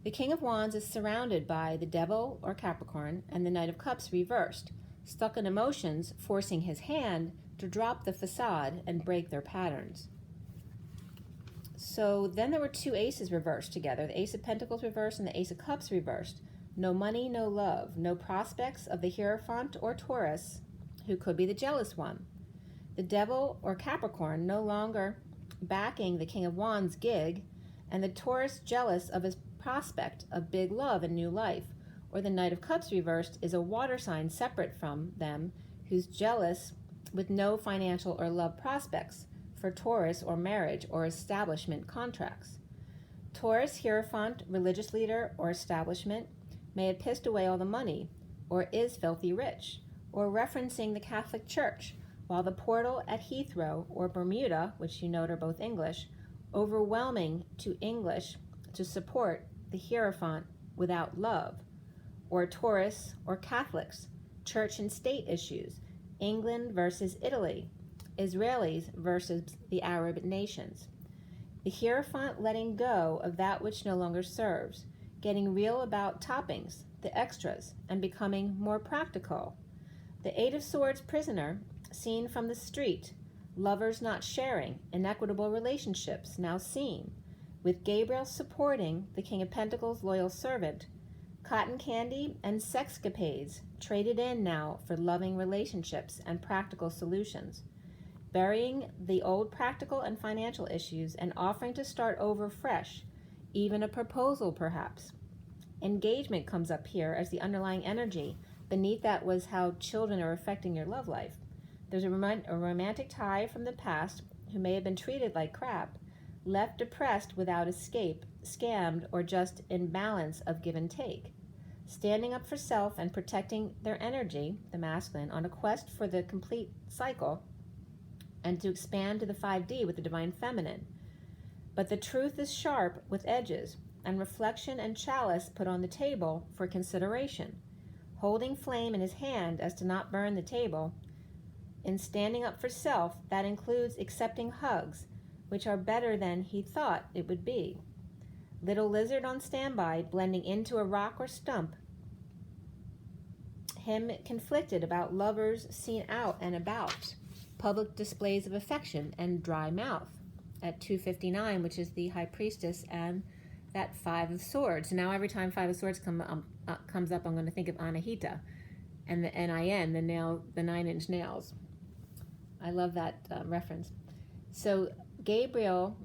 Speaker 1: The King of Wands is surrounded by the Devil or Capricorn and the Knight of Cups reversed, stuck in emotions, forcing his hand to drop the facade and break their patterns. So then there were two aces reversed together, the Ace of Pentacles reversed and the Ace of Cups reversed. No money, no love, no prospects of the Hierophant or Taurus, who could be the jealous one. The Devil or Capricorn no longer backing the King of Wands gig, and the Taurus jealous of his prospect of big love and new life, or the Knight of Cups reversed is a water sign separate from them, who's jealous with no financial or love prospects for Taurus or marriage or establishment contracts. Taurus, Hierophant, religious leader, or establishment may have pissed away all the money, or is filthy rich, or referencing the Catholic Church, while the portal at Heathrow or Bermuda, which you note are both English, overwhelming to English to support the Hierophant without love, or tourists or Catholics, church and state issues, England versus Italy, Israelis versus the Arab nations. The Hierophant letting go of that which no longer serves, getting real about toppings, the extras, and becoming more practical. The Eight of Swords prisoner, seen from the street, lovers not sharing, inequitable relationships now seen, with Gabriel supporting the King of Pentacles' loyal servant, cotton candy and sexcapades traded in now for loving relationships and practical solutions, burying the old practical and financial issues and offering to start over fresh, even a proposal perhaps. Engagement comes up here as the underlying energy. Beneath that was how children are affecting your love life. There's a romantic tie from the past who may have been treated like crap, left depressed without escape, scammed, or just in balance of give and take. Standing up for self and protecting their energy, the masculine, on a quest for the complete cycle and to expand to the 5D with the divine feminine. But the truth is sharp with edges, and reflection and chalice put on the table for consideration, holding flame in his hand as to not burn the table. In standing up for self, that includes accepting hugs, which are better than he thought it would be. Little lizard on standby, blending into a rock or stump. Him conflicted about lovers seen out and about, public displays of affection, and dry mouth at 259, which is the High Priestess, and that Five of Swords. Now every time Five of Swords comes up, I'm going to think of Anahita and the NIN, the 9-inch nails. I love that reference. So Gabriel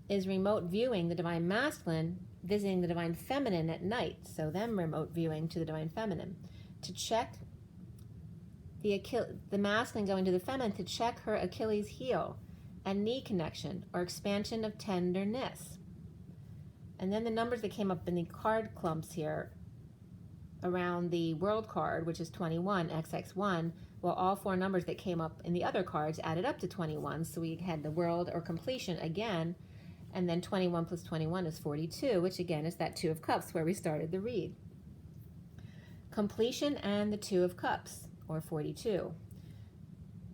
Speaker 1: is remote viewing the divine masculine, visiting the divine feminine at night. So them remote viewing to the divine feminine to check the masculine going to the feminine to check her Achilles heel and knee connection or expansion of tenderness. And then the numbers that came up in the card clumps here around the world card, which is 21, XX1, well, all four numbers that came up in the other cards added up to 21. So we had the world or completion again, and then 21 plus 21 is 42, which again is that Two of Cups where we started the read. Completion and the Two of Cups, or 42.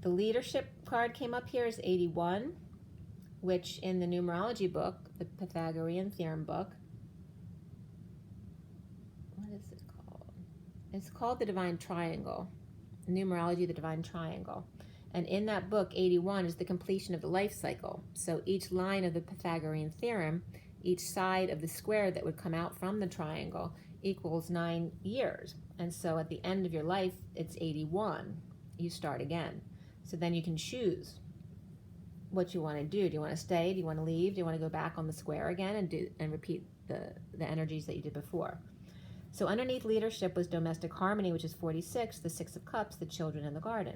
Speaker 1: The leadership card came up here is 81, which in the numerology book, the Pythagorean theorem book, what is it called? It's called the Divine Triangle. Numerology, the Divine Triangle. And in that book, 81 is the completion of the life cycle. So each line of the Pythagorean theorem, each side of the square that would come out from the triangle equals 9 years. And so at the end of your life, it's 81. You start again. So then you can choose what you want to do. Do you want to stay? Do you want to leave? Do you want to go back on the square again and repeat the energies that you did before? So underneath leadership was domestic harmony, which is 46, the Six of Cups, the children in the garden.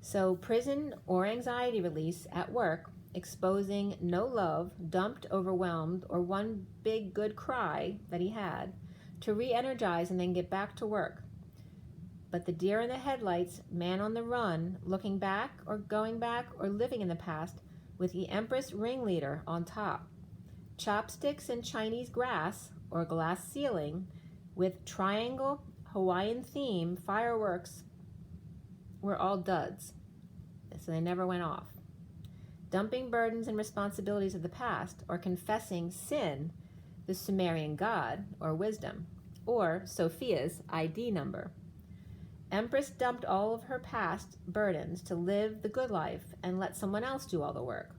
Speaker 1: So prison or anxiety release at work, exposing no love, dumped, overwhelmed, or one big good cry that he had, to re-energize and then get back to work. But the deer in the headlights, man on the run, looking back or going back or living in the past, with the Empress ringleader on top. Chopsticks and Chinese grass or glass ceiling with triangle Hawaiian theme fireworks were all duds, so they never went off. Dumping burdens and responsibilities of the past or confessing sin, the Sumerian god or wisdom, or Sophia's ID number. Empress dumped all of her past burdens to live the good life and let someone else do all the work.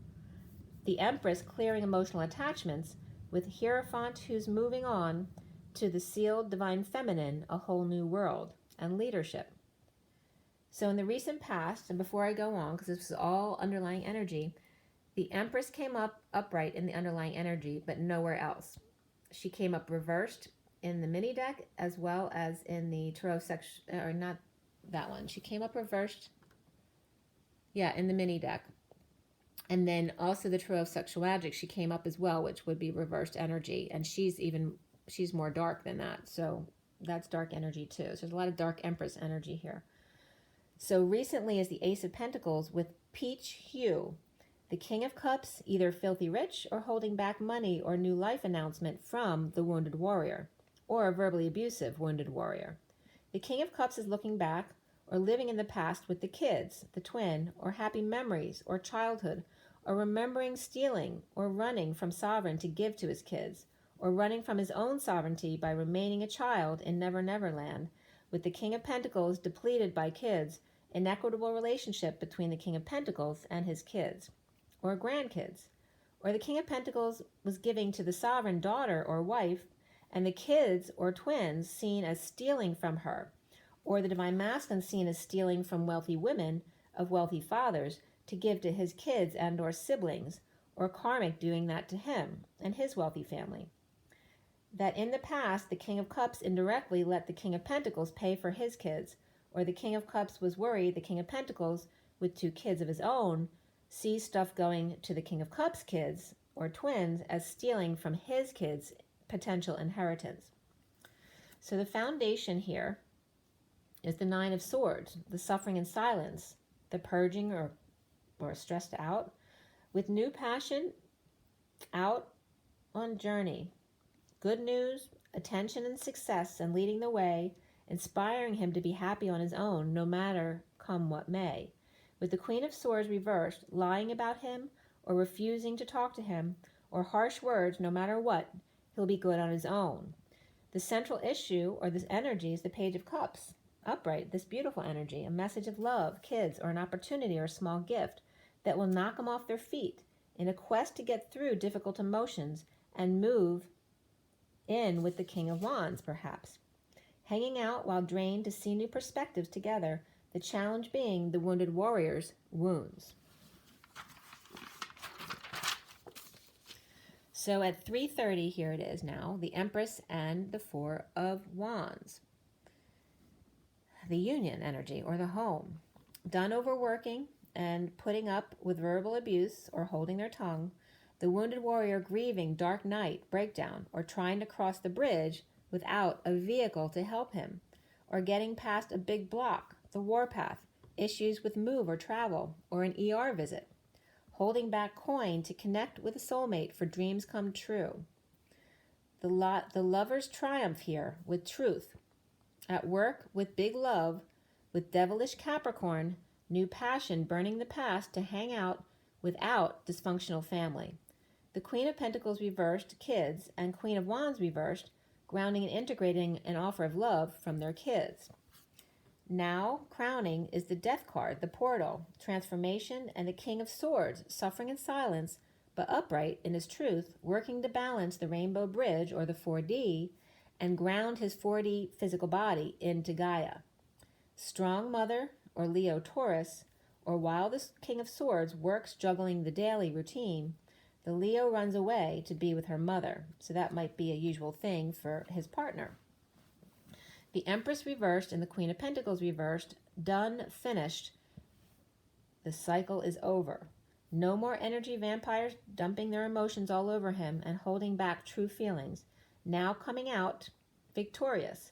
Speaker 1: The Empress clearing emotional attachments with Hierophant who's moving on to the sealed divine feminine, a whole new world, and leadership. So in the recent past, and before I go on, because this is all underlying energy, the Empress came up upright in the underlying energy, but nowhere else. She came up reversed in the mini deck as well as in the tarot section, or not that one. She came up reversed, in the mini deck. And then also the tarot of sexual magic, she came up as well, which would be reversed energy. And she's more dark than that. So That's dark energy too. So there's a lot of dark Empress energy here. So recently is the Ace of Pentacles with peach hue. The King of Cups, either filthy rich or holding back money or new life announcement from the wounded warrior, or a verbally abusive wounded warrior. The King of Cups is looking back or living in the past with the kids, the twin, or happy memories or childhood, or remembering stealing or running from sovereign to give to his kids, or running from his own sovereignty by remaining a child in Never Never Land, with the King of Pentacles depleted by kids, inequitable relationship between the King of Pentacles and his kids, or grandkids. Or the King of Pentacles was giving to the sovereign daughter or wife, and the kids or twins seen as stealing from her, or the Divine Masculine seen as stealing from wealthy women of wealthy fathers to give to his kids and or siblings, or karmic doing that to him and his wealthy family. That in the past, the King of Cups indirectly let the King of Pentacles pay for his kids, or the King of Cups was worried the King of Pentacles, with 2 kids of his own, sees stuff going to the King of Cups kids, or twins, as stealing from his kids' potential inheritance. So the foundation here is the 9 of Swords, the suffering in silence, the purging or stressed out, with new passion, out on journey. Good news, attention and success, and leading the way, inspiring him to be happy on his own, no matter come what may. With the Queen of Swords reversed, lying about him, or refusing to talk to him, or harsh words, no matter what, he'll be good on his own. The central issue, or this energy, is the Page of Cups. Upright, this beautiful energy, a message of love, kids, or an opportunity or a small gift that will knock them off their feet in a quest to get through difficult emotions and move in with the King of Wands, perhaps. Hanging out while drained to see new perspectives together, the challenge being the wounded warrior's wounds. So at 3:30, here it is now, the Empress and the 4 of Wands. The union energy, or the home. Done overworking and putting up with verbal abuse or holding their tongue, the wounded warrior grieving dark night, breakdown, or trying to cross the bridge without a vehicle to help him, or getting past a big block, the warpath, issues with move or travel, or an ER visit, holding back coin to connect with a soulmate for dreams come true. The lover's triumph here with truth. At work with big love, with devilish Capricorn, new passion burning the past to hang out without dysfunctional family. The Queen of Pentacles reversed, kids, and Queen of Wands reversed, grounding and integrating an offer of love from their kids. Now, crowning is the Death card, the portal, transformation, and the King of Swords, suffering in silence, but upright in his truth, working to balance the rainbow bridge, or the 4D, and ground his 4D physical body into Gaia. Strong mother, or Leo Taurus, or while the King of Swords works juggling the daily routine, the Leo runs away to be with her mother, so that might be a usual thing for his partner. The Empress reversed and the Queen of Pentacles reversed, done, finished. The cycle is over. No more energy vampires dumping their emotions all over him and holding back true feelings. Now coming out victorious,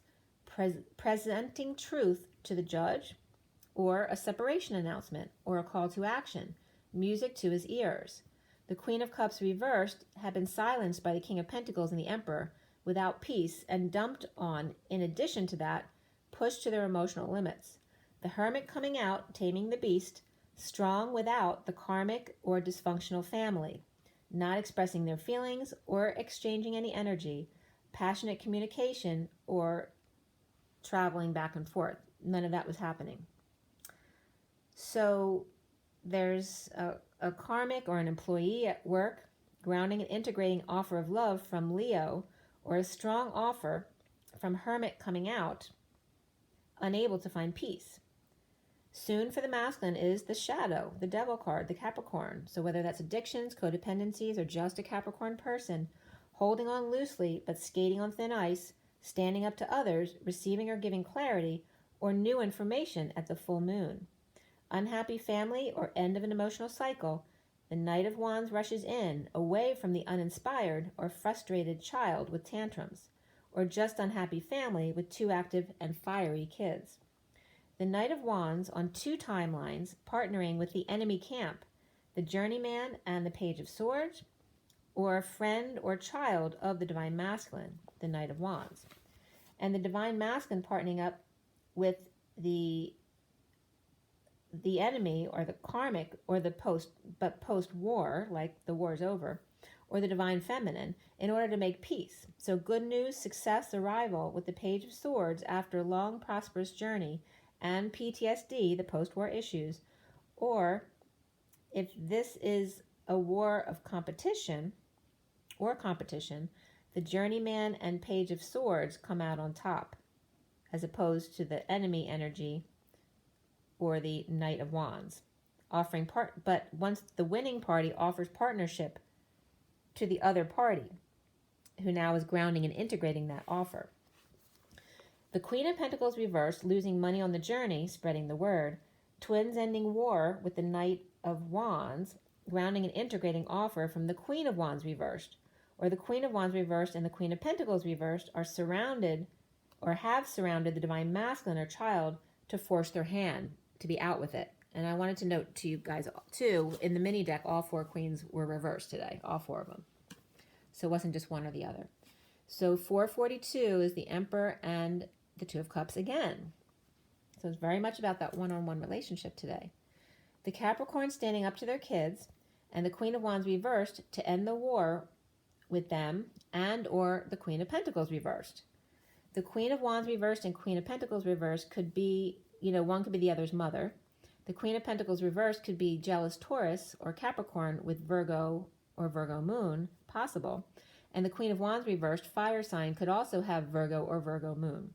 Speaker 1: presenting truth to the judge, or a separation announcement, or a call to action, music to his ears. The Queen of Cups reversed had been silenced by the King of Pentacles and the Emperor, without peace, and dumped on, in addition to that, pushed to their emotional limits. The Hermit coming out, taming the beast, strong without the karmic or dysfunctional family, not expressing their feelings or exchanging any energy, passionate communication, or traveling back and forth. None of that was happening. So there's a karmic or an employee at work, grounding and integrating offer of love from Leo, or a strong offer from Hermit coming out, unable to find peace. Soon for the masculine is the shadow, the devil card, the Capricorn. So whether that's addictions, codependencies, or just a Capricorn person, holding on loosely but skating on thin ice, standing up to others, receiving or giving clarity, or new information at the full moon. Unhappy family or end of an emotional cycle, the Knight of Wands rushes in, away from the uninspired or frustrated child with tantrums, or just unhappy family with 2 active and fiery kids. The Knight of Wands on 2 timelines, partnering with the enemy camp, the Journeyman and the Page of Swords, or a friend or child of the Divine Masculine, the Knight of Wands. And the Divine Masculine partnering up with the enemy, or the karmic, or the post-war, like the war's over, or the Divine Feminine, in order to make peace. So good news, success, arrival with the Page of Swords after a long, prosperous journey, and PTSD, the post-war issues. Or if this is a war of competition, the Journeyman and Page of Swords come out on top, as opposed to the enemy energy or the Knight of Wands, but once the winning party offers partnership to the other party, who now is grounding and integrating that offer. The Queen of Pentacles reversed, losing money on the journey, spreading the word. Twins ending war with the Knight of Wands, grounding and integrating offer from the Queen of Wands reversed. Or the Queen of Wands reversed and the Queen of Pentacles reversed are surrounded, or have surrounded, the Divine Masculine or child to force their hand to be out with it. And I wanted to note to you guys too, in the mini deck, all 4 queens were reversed today, all 4 of them. So it wasn't just one or the other. So 442 is the Emperor and the 2 of Cups again. So it's very much about that one-on-one relationship today. The Capricorn standing up to their kids, and the Queen of Wands reversed to end the war with them, and or the Queen of Pentacles reversed. The Queen of Wands reversed and Queen of Pentacles reversed could be, one could be the other's mother. The Queen of Pentacles reversed could be jealous Taurus or Capricorn with Virgo or Virgo moon, possible. And the Queen of Wands reversed, fire sign, could also have Virgo or Virgo moon.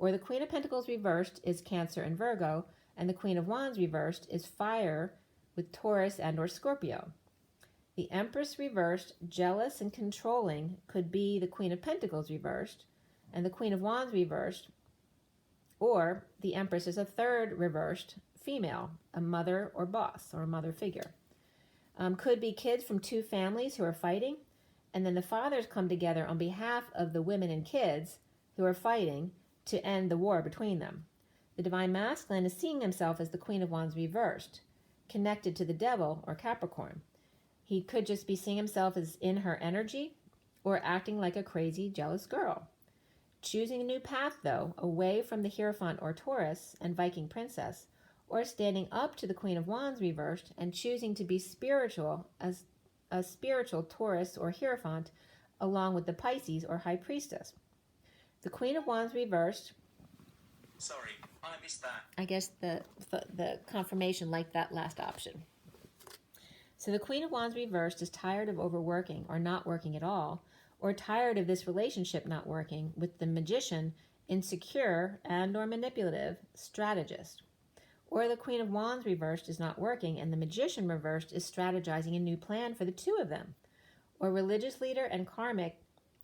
Speaker 1: Or the Queen of Pentacles reversed is Cancer and Virgo, and the Queen of Wands reversed is fire with Taurus and or Scorpio. The Empress reversed, jealous and controlling, could be the Queen of Pentacles reversed, and the Queen of Wands reversed, or the Empress is a third reversed female, a mother or boss or a mother figure. Could be kids from 2 families who are fighting, and then the fathers come together on behalf of the women and kids who are fighting to end the war between them. The Divine Masculine is seeing himself as the Queen of Wands reversed, connected to the Devil or Capricorn. He could just be seeing himself as in her energy or acting like a crazy, jealous girl. Choosing a new path, though, away from the Hierophant or Taurus and Viking Princess, or standing up to the Queen of Wands reversed and choosing to be spiritual as a spiritual Taurus or Hierophant, along with the Pisces or High Priestess. The Queen of Wands reversed.
Speaker 2: Sorry, I missed that.
Speaker 1: I guess the confirmation liked that last option. So the Queen of Wands reversed is tired of overworking or not working at all, or tired of this relationship not working with the Magician, insecure and or manipulative strategist. Or the Queen of Wands reversed is not working and the Magician reversed is strategizing a new plan for the 2 of them. Or religious leader and karmic,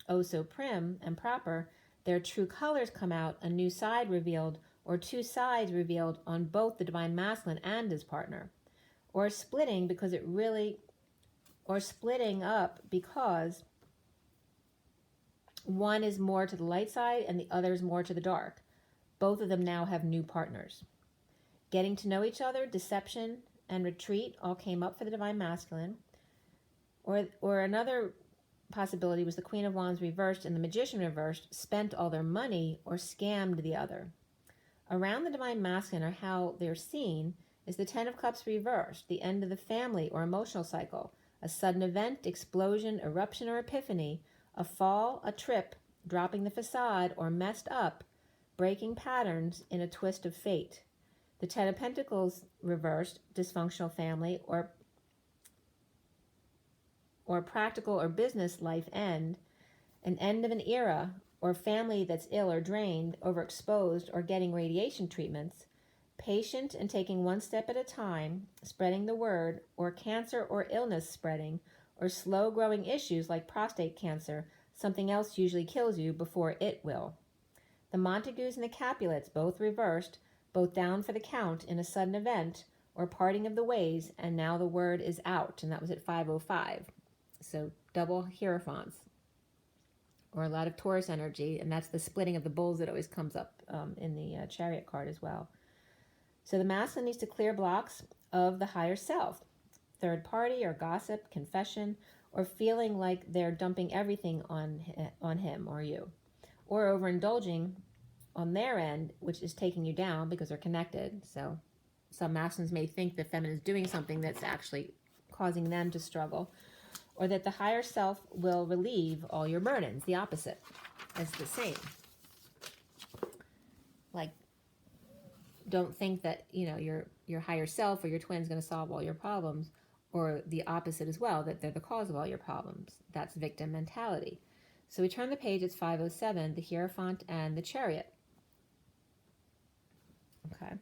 Speaker 1: oh so prim and proper, their true colors come out, a new side revealed, or 2 sides revealed on both the Divine Masculine and his partner. Or splitting up because one is more to the light side and the other is more to the dark. Both of them now have new partners. Getting to know each other, deception, and retreat all came up for the Divine Masculine. Or another possibility was the Queen of Wands reversed and the Magician reversed, spent all their money or scammed the other. Around the Divine Masculine, or how they're seen, is the 10 of Cups reversed, the end of the family or emotional cycle, a sudden event, explosion, eruption, or epiphany, a fall, a trip, dropping the facade, or messed up, breaking patterns in a twist of fate. The 10 of Pentacles reversed, dysfunctional family, or practical or business life end, an end of an era, or family that's ill or drained, overexposed, or getting radiation treatments, patient and taking one step at a time, spreading the word, or cancer or illness spreading, or slow-growing issues like prostate cancer, something else usually kills you before it will. The Montagues and the Capulets, both reversed, both down for the count in a sudden event, or parting of the ways, and now the word is out, and that was at 5:05. So double Hierophants. or a lot of Taurus energy, and that's the splitting of the bulls that always comes up in the Chariot card as well. So the masculine needs to clear blocks of the higher self, third party or gossip, confession, or feeling like they're dumping everything on him or you, or overindulging on their end, which is taking you down because they're connected. So some masculines may think the feminine is doing something that's actually causing them to struggle, or that the higher self will relieve all your burdens. The opposite is the same. Like, don't think that, you know, your higher self or your twin is going to solve all your problems, or the opposite as well, that they're the cause of all your problems. That's victim mentality. So we turn the page, it's 507, the Hierophant and the Chariot. Okay.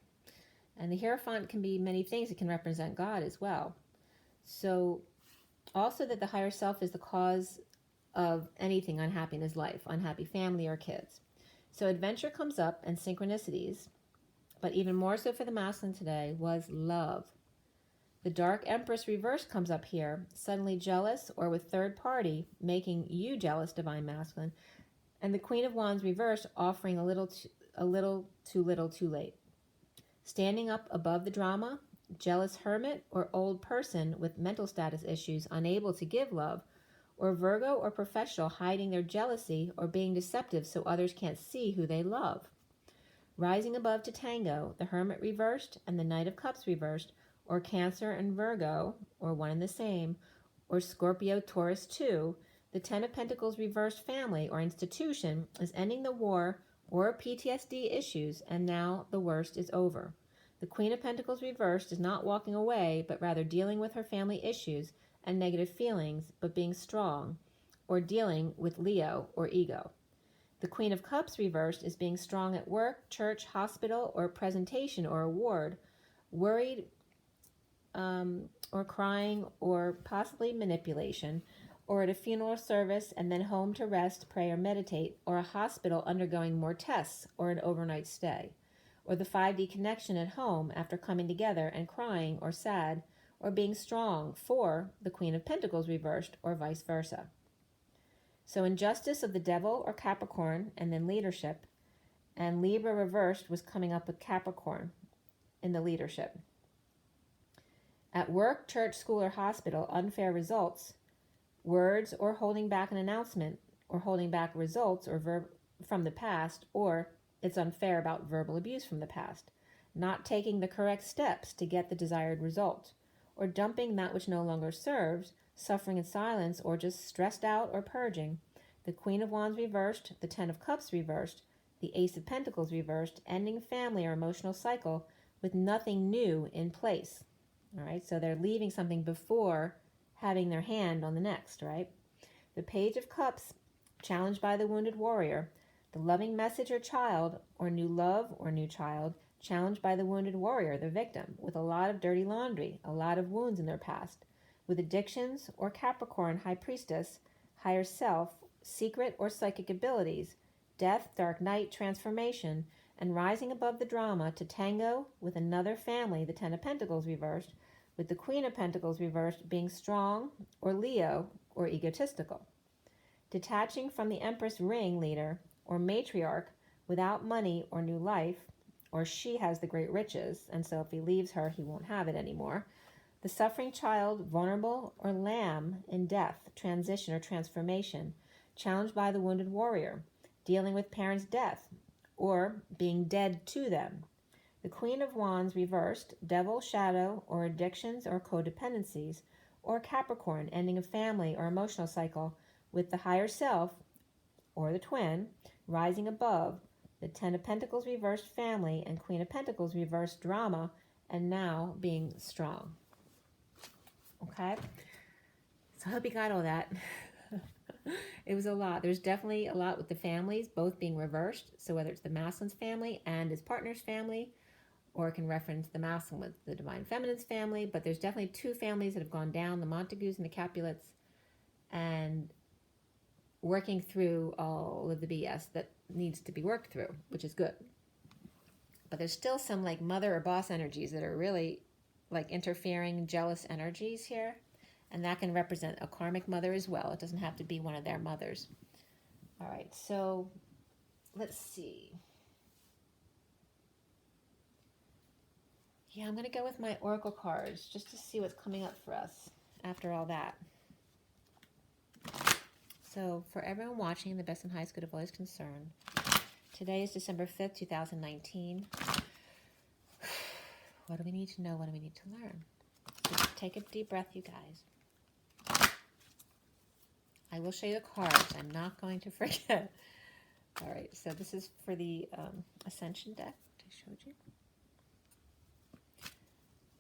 Speaker 1: And the Hierophant can be many things. It can represent God as well. So also that the higher self is the cause of anything unhappy in his life, unhappy family or kids. So adventure comes up and synchronicities, but even more so for the masculine today was love. The Dark Empress reverse comes up here, suddenly jealous or with third party, making you jealous, divine masculine. And the Queen of Wands reverse offering a little too little too late. Standing up above the drama, jealous hermit or old person with mental status issues unable to give love, or Virgo or professional hiding their jealousy or being deceptive so others can't see who they love. Rising above to tango, the Hermit reversed and the Knight of Cups reversed, or Cancer and Virgo, or one and the same, or Scorpio, Taurus 2, the Ten of Pentacles reversed family or institution is ending the war or PTSD issues, and now the worst is over. The Queen of Pentacles reversed is not walking away, but rather dealing with her family issues and negative feelings, but being strong, or dealing with Leo or ego. The Queen of Cups reversed is being strong at work, church, hospital, or presentation or award, worried or crying, or possibly manipulation, or at a funeral service and then home to rest, pray, or meditate, or a hospital undergoing more tests or an overnight stay, or the 5D connection at home after coming together and crying or sad, or being strong for the Queen of Pentacles reversed, or vice versa. So injustice of the Devil or Capricorn, and then leadership, and Libra reversed was coming up with Capricorn in the leadership. At work, church, school, or hospital, unfair results, words or holding back an announcement, or holding back results or from the past, or it's unfair about verbal abuse from the past, not taking the correct steps to get the desired result, or dumping that which no longer serves, suffering in silence, or just stressed out or purging. The Queen of Wands reversed, the Ten of Cups reversed, the Ace of Pentacles reversed, ending family or emotional cycle with nothing new in place. All right, so they're leaving something before having their hand on the next, right? The Page of Cups, challenged by the wounded warrior, the loving message or child, or new love or new child, challenged by the wounded warrior, the victim, with a lot of dirty laundry, a lot of wounds in their past, with addictions or Capricorn, high priestess, higher self, secret or psychic abilities, death, dark night, transformation, and rising above the drama to tango with another family, the Ten of Pentacles reversed, with the Queen of Pentacles reversed being strong or Leo or egotistical. Detaching from the Empress ring leader or matriarch without money or new life, or she has the great riches, and so if he leaves her, he won't have it anymore. The suffering child, vulnerable or lamb in death, transition or transformation, challenged by the wounded warrior, dealing with parents' death or being dead to them. The Queen of Wands reversed, devil, shadow, or addictions or codependencies, or Capricorn, ending a family or emotional cycle with the higher self, or the twin, rising above, the Ten of Pentacles reversed family, and Queen of Pentacles reversed drama, and now being strong. Okay? So I hope you got all that. It was a lot. There's definitely a lot with the families, both being reversed. So whether it's the masculine's family and his partner's family, or it can reference the masculine with the divine feminine's family, but there's definitely two families that have gone down, the Montagues and the Capulets, and working through all of the BS that needs to be worked through, which is good. But there's still some like mother or boss energies that are really like interfering, jealous energies here. And that can represent a karmic mother as well. It doesn't have to be one of their mothers. All right, so let's see. Yeah, I'm going to go with my oracle cards just to see what's coming up for us after all that. So for everyone watching, the best and highest good of all is concerned. Today is December 5th, 2019. What do we need to know? What do we need to learn? So take a deep breath, you guys. I will show you the cards. I'm not going to forget. All right, so this is for the Ascension deck I showed you.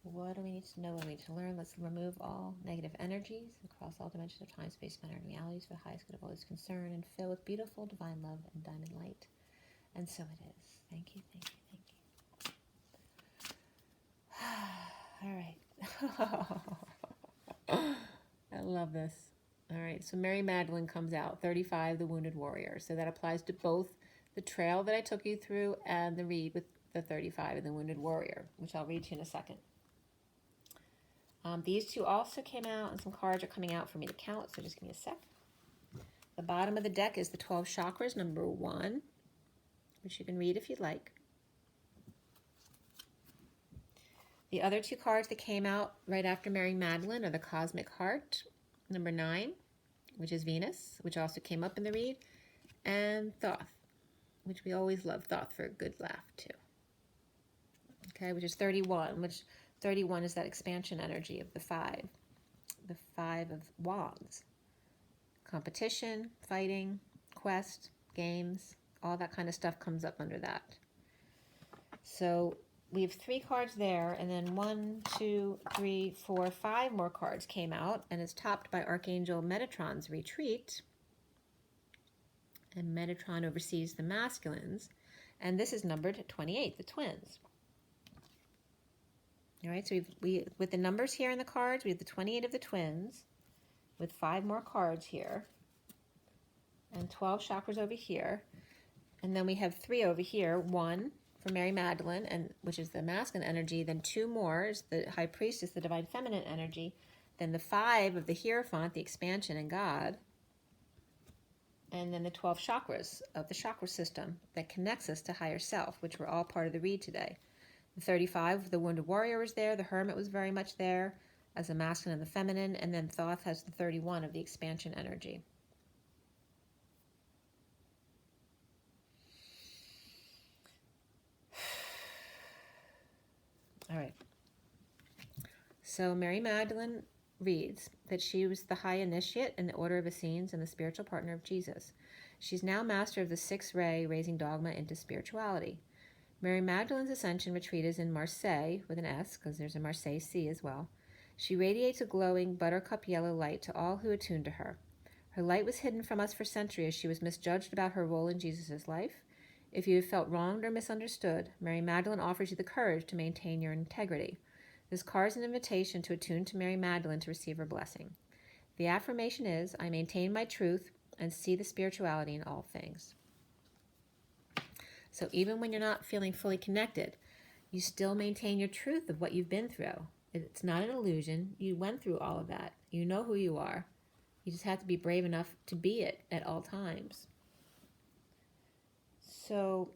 Speaker 1: What do we need to know? What do we need to learn? Let's remove all negative energies across all dimensions of time, space, matter, and realities for the highest good of all is concerned, and fill with beautiful divine love and diamond light. And so it is. Thank you, thank you, thank you. All right. I love this. All right, so Mary Magdalene comes out, 35, the Wounded Warrior. So that applies to both the trail that I took you through and the read with the 35 and the Wounded Warrior, which I'll read to you in a second. These two also came out, and some cards are coming out for me to count, so just give me a sec. The bottom of the deck is the 12 chakras, number 1, which you can read if you'd like. The other two cards that came out right after Mary Magdalene are the Cosmic Heart, number 9, which is Venus, which also came up in the read, and Thoth, which we always love Thoth for a good laugh too. Okay, which is 31, which 31 is that expansion energy of the 5 of Wands. Competition, fighting, quest, games, all that kind of stuff comes up under that. So we have 3 cards there, and then 1, 2, 3, 4, 5 more cards came out, and it's topped by Archangel Metatron's Retreat. And Metatron oversees the masculines, and this is numbered 28, the twins. All right, so we with the numbers here in the cards, we have the 28 of the twins, with 5 more cards here, and 12 chakras over here, and then we have 3 over here, 1 for Mary Magdalene, and which is the masculine energy, then 2 more is the High Priestess, the divine feminine energy, then the 5 of the Hierophant, the expansion and God, and then the 12 chakras of the chakra system that connects us to higher self, which were all part of the read today. The 35, the Wounded Warrior was there, the Hermit was very much there as the masculine and the feminine, and then Thoth has the 31 of the expansion energy. All right. So Mary Magdalene reads that she was the high initiate in the order of Essenes and the spiritual partner of Jesus. She's now master of the 6th ray, raising dogma into spirituality. Mary Magdalene's ascension retreat is in Marseille, with an S, because there's a Marseille C as well. She radiates a glowing buttercup yellow light to all who attune to her. Her light was hidden from us for centuries as she was misjudged about her role in Jesus' life. If you have felt wronged or misunderstood, Mary Magdalene offers you the courage to maintain your integrity. This card is an invitation to attune to Mary Magdalene to receive her blessing. The affirmation is, I maintain my truth and see the spirituality in all things. So even when you're not feeling fully connected, you still maintain your truth of what you've been through. It's not an illusion. You went through all of that. You know who you are. You just have to be brave enough to be it at all times. So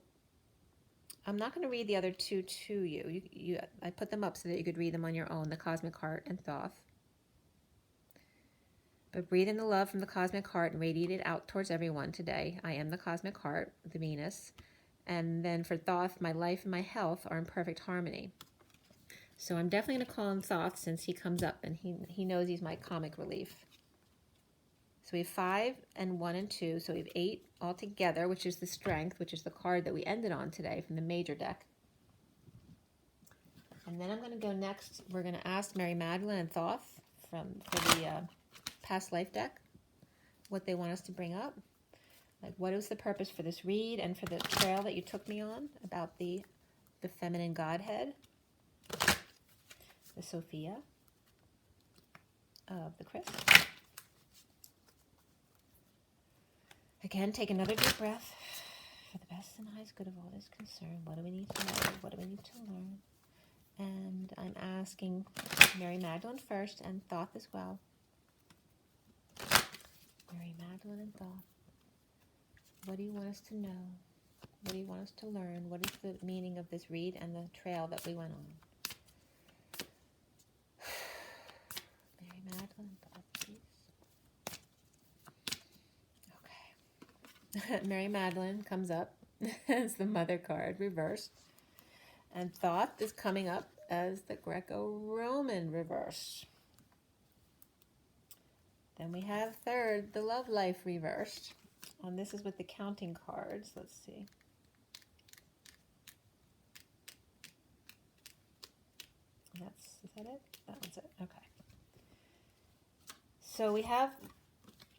Speaker 1: I'm not going to read the other 2 to you. I put them up so that you could read them on your own, the Cosmic Heart and Thoth. But breathe in the love from the Cosmic Heart and radiate it out towards everyone today. I am the Cosmic Heart, the Venus. And then for Thoth, my life and my health are in perfect harmony. So I'm definitely going to call him Thoth since he comes up and he knows he's my comic relief. So we have 5 and 1 and 2. So we have 8 altogether, which is the Strength, which is the card that we ended on today from the major deck. And then I'm going to go next. We're going to ask Mary Magdalene and Thoth for the past life deck, what they want us to bring up. Like, what is the purpose for this read and for the trail that you took me on about the feminine godhead, the Sophia of the Christ. Again, take another deep breath. For the best and highest good of all is concerned, what do we need to know? What do we need to learn? And I'm asking Mary Magdalene first and Thoth as well. Mary Magdalene and Thoth. What do you want us to know? What do you want us to learn? What is the meaning of this read and the trail that we went on? Mary Magdalene, please. Okay. Mary Magdalene comes up as the Mother card, reversed. And Thoth is coming up as the Greco-Roman reversed. Then we have third, the Love Life reversed. And this is with the counting cards. Let's see. Is that it? That one's it. Okay. So we have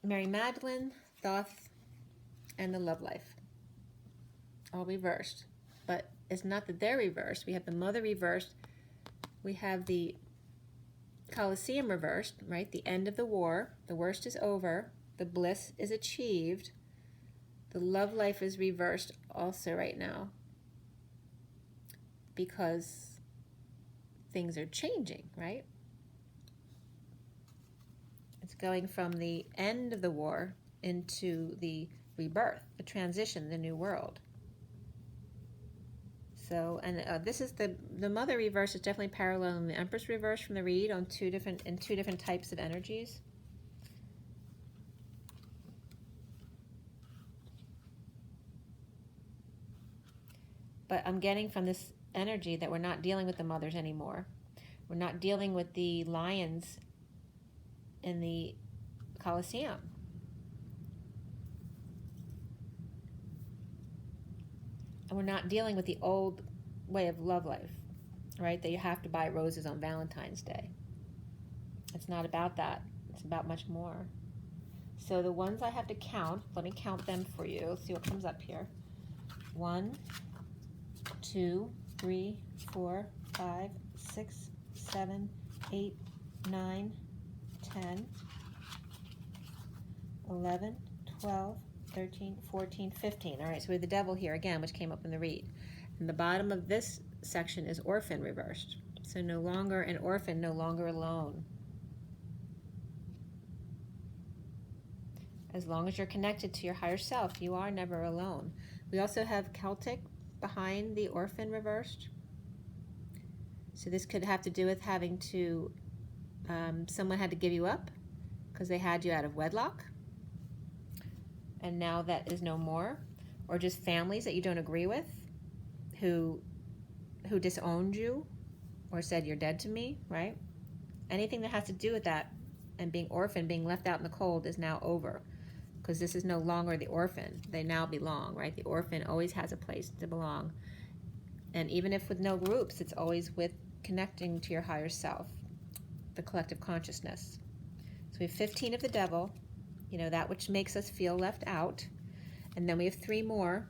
Speaker 1: Mary Magdalene, Thoth, and the Love Life. All reversed. But it's not that they're reversed. We have the Mother reversed. We have the Colosseum reversed, right? The end of the war. The worst is over. The bliss is achieved. The Love Life is reversed also right now because things are changing, right? It's going from the end of the war into the rebirth, the transition, the new world. So, and this is the Mother reverse is definitely paralleling the Empress reverse from the read on two different types of energies. But I'm getting from this energy that we're not dealing with the mothers anymore. We're not dealing with the lions in the Colosseum. And we're not dealing with the old way of love life, right? That you have to buy roses on Valentine's Day. It's not about that. It's about much more. So the ones I have to count, let me count them for you. Let's see what comes up here. 1, 2, 3, 4, 5, 6, 7, 8, 9, 10, 11, 12, 13, 14, 15. All right, so we have the Devil here again, which came up in the read. And the bottom of this section is Orphan reversed. So no longer an orphan, no longer alone. As long as you're connected to your higher self, you are never alone. We also have Celtic behind the Orphan reversed. So this could have to do with having to, someone had to give you up because they had you out of wedlock. And now that is no more. Or just families that you don't agree with who disowned you or said you're dead to me, right? Anything that has to do with that and being orphaned, being left out in the cold is now over. Because this is no longer the orphan. They now belong, right? The orphan always has a place to belong. And even if with no groups, it's always with connecting to your higher self, the collective consciousness. So we have 15 of the Devil, you know, that which makes us feel left out. And then we have 3 more,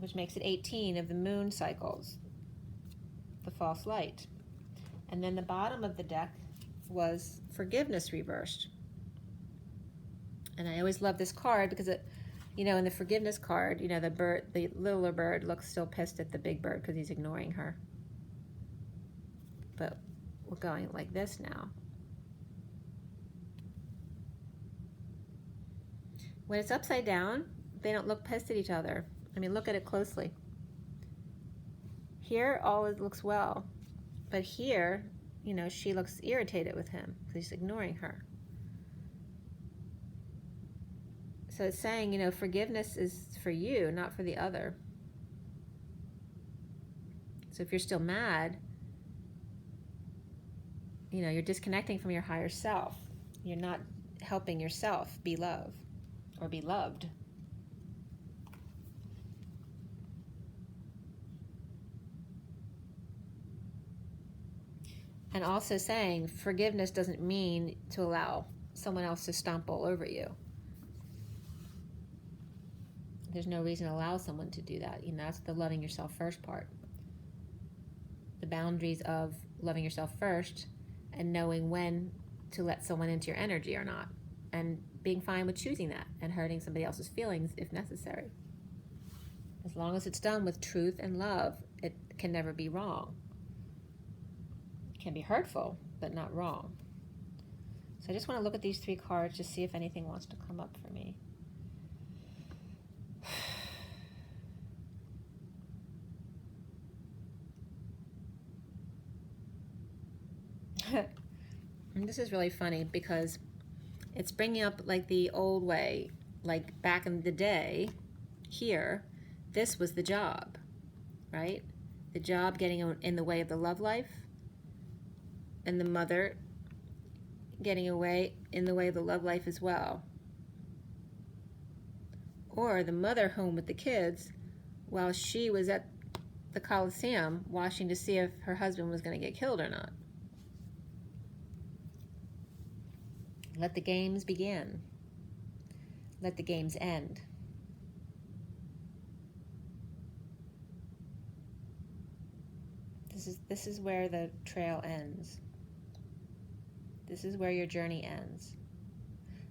Speaker 1: which makes it 18 of the Moon cycles, the false light. And then the bottom of the deck was Forgiveness reversed. And I always love this card because it, you know, in the Forgiveness card, you know, the bird, the littler bird looks still pissed at the big bird because he's ignoring her. But we're going like this now. When it's upside down, they don't look pissed at each other. I mean, look at it closely. Here, all it looks well. But here, you know, she looks irritated with him because he's ignoring her. So it's saying, you know, forgiveness is for you, not for the other. So if you're still mad, you know, you're disconnecting from your higher self. You're not helping yourself be loved or be loved. And also saying forgiveness doesn't mean to allow someone else to stomp all over you. There's no reason to allow someone to do that. You know, that's the loving yourself first part. The boundaries of loving yourself first and knowing when to let someone into your energy or not. And being fine with choosing that and hurting somebody else's feelings if necessary. As long as it's done with truth and love, it can never be wrong. It can be hurtful, but not wrong. So I just want to look at these 3 cards to see if anything wants to come up for me. This is really funny because it's bringing up like the old way, like back in the day here, this was the job, right? The job getting in the way of the love life, and the mother getting in the way of the love life as well. Or the mother home with the kids while she was at the Colosseum watching to see if her husband was going to get killed or not. Let the games begin. Let the games end. This is where the trail ends. This is where your journey ends.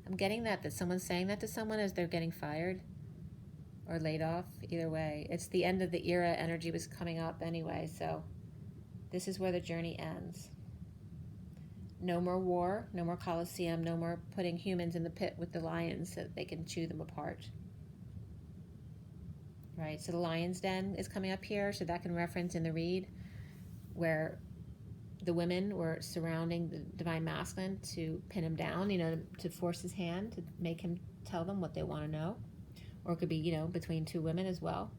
Speaker 1: I'm getting that someone's saying that to someone as they're getting fired or laid off. Either way, it's the end of the era. Energy was coming up anyway, so this is where the journey ends. No more war, no more Colosseum, no more putting humans in the pit with the lions so that they can chew them apart. Right, so the lion's den is coming up here, so that can reference in the read where the women were surrounding the divine masculine to pin him down, to force his hand, to make him tell them what they want to know. Or it could be, between two women as well.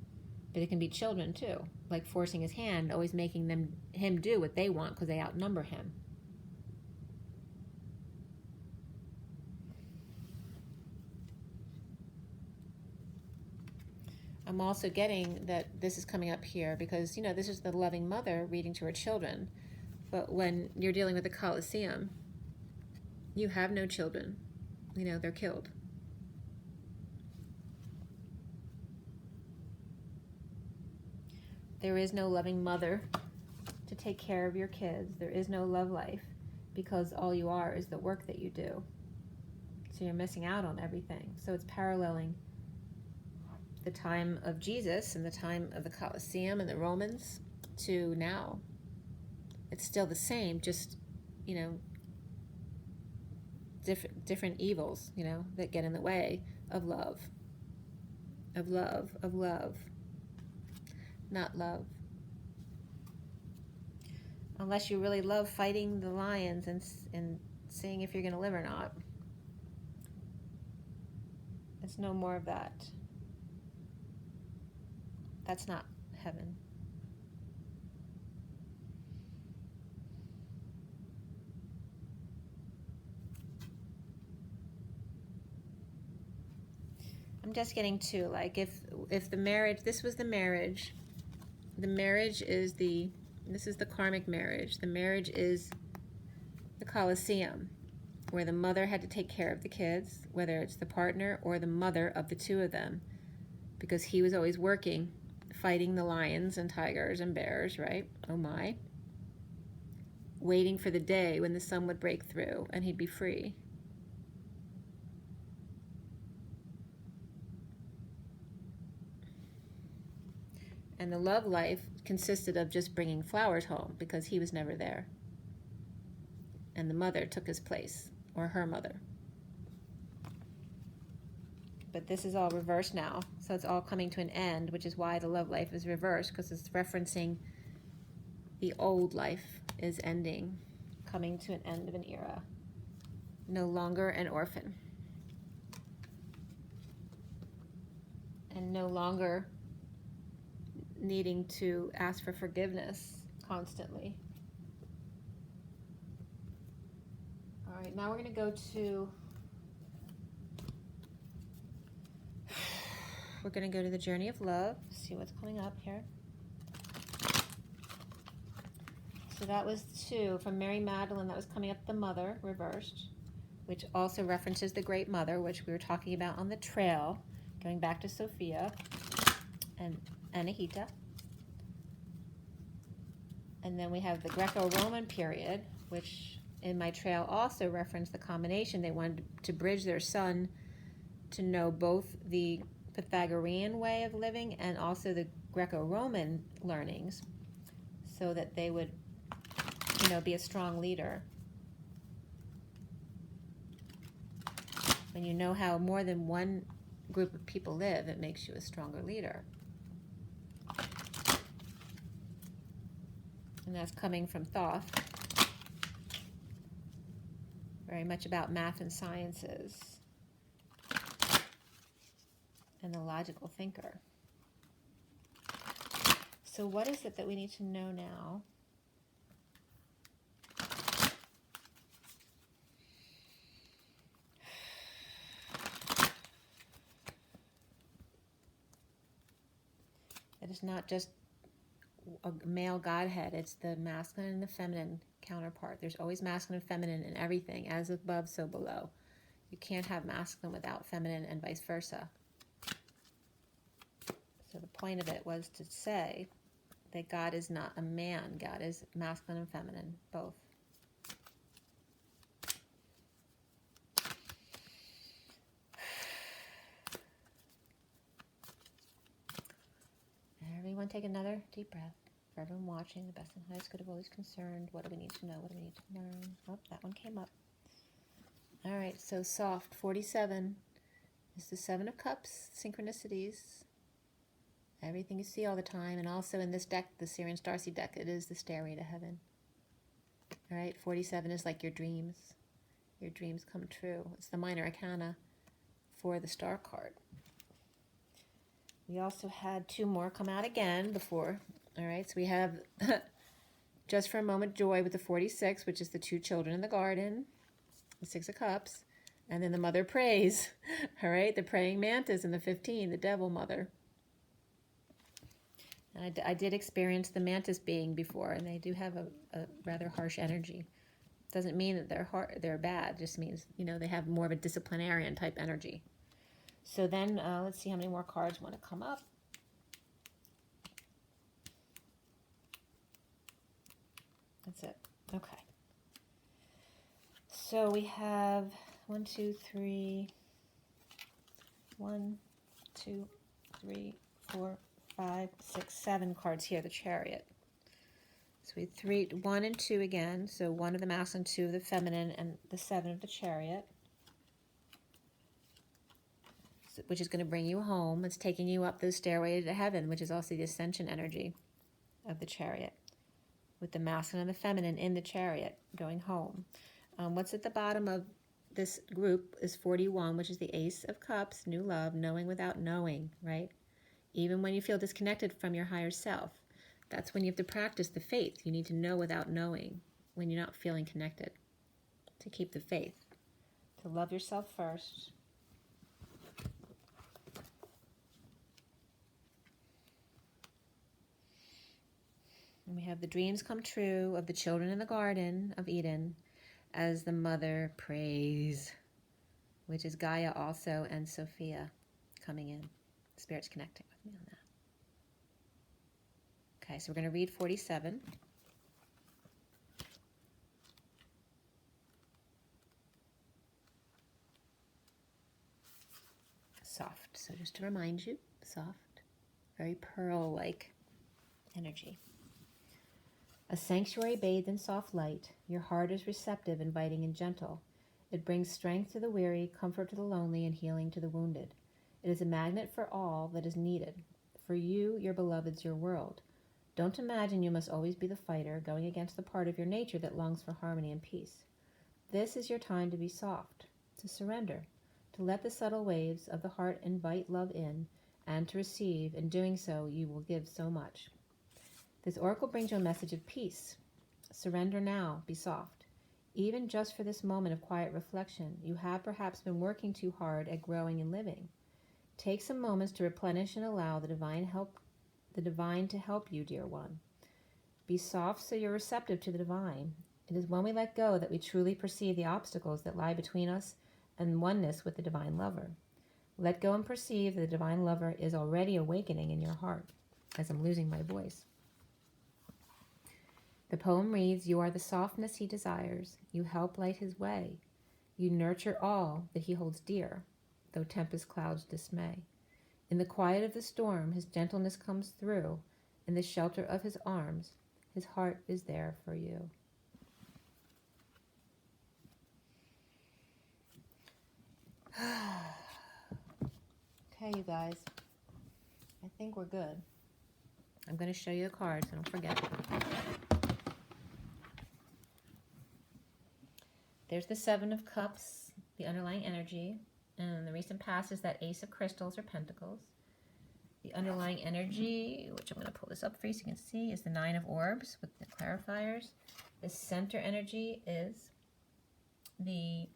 Speaker 1: But it can be children too, like forcing his hand, always making him do what they want because they outnumber him. I'm also getting that this is coming up here because, this is the loving mother reading to her children. But when you're dealing with the Colosseum, you have no children. They're killed. There is no loving mother to take care of your kids. There is no love life because all you are is the work that you do. So you're missing out on everything. So it's paralleling the time of Jesus and the time of the Colosseum and the Romans to now. It's still the same, just, different evils, that get in the way of love. Of love, of love. Not love. Unless you really love fighting the lions and seeing if you're going to live or not. It's no more of that. That's not heaven. I'm just getting to, like, if the marriage, this was the marriage is this is the karmic marriage. The marriage is the Colosseum, where the mother had to take care of the kids, whether it's the partner or the mother of the two of them, because he was always working, fighting the lions and tigers and bears, right? Oh my. Waiting for the day when the sun would break through and he'd be free. And the love life consisted of just bringing flowers home because he was never there. And the mother took his place, or her mother. But this is all reversed now, so it's all coming to an end, which is why the love life is reversed, because it's referencing the old life is ending, coming to an end of an era. No longer an orphan. And no longer needing to ask for forgiveness constantly. All right, now we're going to go to the journey of love. See what's coming up here. So that was 2 from Mary Magdalene. That was coming up the mother reversed, which also references the great mother, which we were talking about on the trail, going back to Sophia and Anahita. And then we have the Greco-Roman period, which in my trail also referenced the combination. They wanted to bridge their son to know both the Pythagorean way of living and also the Greco-Roman learnings so that they would, be a strong leader. When you know how more than one group of people live, it makes you a stronger leader. And that's coming from Thoth. very much about math and sciences, and the logical thinker. So what is it that we need to know now? It is not just a male godhead, it's the masculine and the feminine counterpart. There's always masculine and feminine in everything, as above, so below. You can't have masculine without feminine and vice versa. So the point of it was to say that God is not a man. God is masculine and feminine, both. Everyone take another deep breath. For everyone watching, the best and highest good of all is concerned. What do we need to know? What do we need to learn? Oh, that one came up. All right, so soft, 47 is the Seven of Cups, synchronicities. Everything you see all the time. And also in this deck, the SIRIAN STARSEED deck, it is the stairway to heaven. All right, 47 is like your dreams. Your dreams come true. It's the minor arcana for the star card. We also had two more come out again before. All right, so we have Just for a Moment Joy with the 46, which is the two children in the garden, the Six of Cups, and then the Mother Prays. All right, the praying mantis in the 15, the Devil Mother. And I did experience the mantis being before, and they do have a rather harsh energy. Doesn't mean that they're bad. It just means, you know, they have more of a disciplinarian type energy. So then, let's see how many more cards want to come up. That's it. Okay. So we have 1, 2, 3, 4, 5, 6, 7 cards here, the Chariot. So we have 1 and 2 again. So 1 of the masculine, 2 of the feminine, and the 7 of the Chariot, which is going to bring you home. It's taking you up the stairway to heaven, which is also the ascension energy of the Chariot, with the masculine and the feminine in the Chariot going home. What's at the bottom of this group is 41, which is the Ace of Cups, new love, knowing without knowing, right? Even when you feel disconnected from your higher self, that's when you have to practice the faith. You need to know without knowing when you're not feeling connected, to keep the faith, to love yourself first. And we have the dreams come true of the children in the Garden of Eden as the Mother prays, which is Gaia also, and Sophia coming in. Spirit's connecting with me on that. Okay, so we're going to read 47. Soft. So just to remind you, soft, very pearl-like energy. A sanctuary bathed in soft light, your heart is receptive, inviting, and gentle. It brings strength to the weary, comfort to the lonely, and healing to the wounded. It is a magnet for all that is needed. For you, your beloved's your world. Don't imagine you must always be the fighter, going against the part of your nature that longs for harmony and peace. This is your time to be soft, to surrender, to let the subtle waves of the heart invite love in, and to receive. In doing so, you will give so much. This oracle brings you a message of peace. Surrender now, be soft. Even just for this moment of quiet reflection, you have perhaps been working too hard at growing and living. Take some moments to replenish and allow the divine to help you, dear one. Be soft so you're receptive to the divine. It is when we let go that we truly perceive the obstacles that lie between us and oneness with the divine lover. Let go and perceive that the divine lover is already awakening in your heart. As I'm losing my voice. The poem reads, you are the softness he desires. You help light his way. You nurture all that he holds dear, though tempest clouds dismay. In the quiet of the storm, his gentleness comes through. In the shelter of his arms, his heart is there for you. Okay, you guys. I think we're good. I'm going to show you the cards, so don't forget. there's the Seven of Cups, the underlying energy. And the recent past is that Ace of Crystals or Pentacles. The underlying energy, which I'm going to pull this up for you so you can see, is the Nine of Orbs with the clarifiers. The center energy is the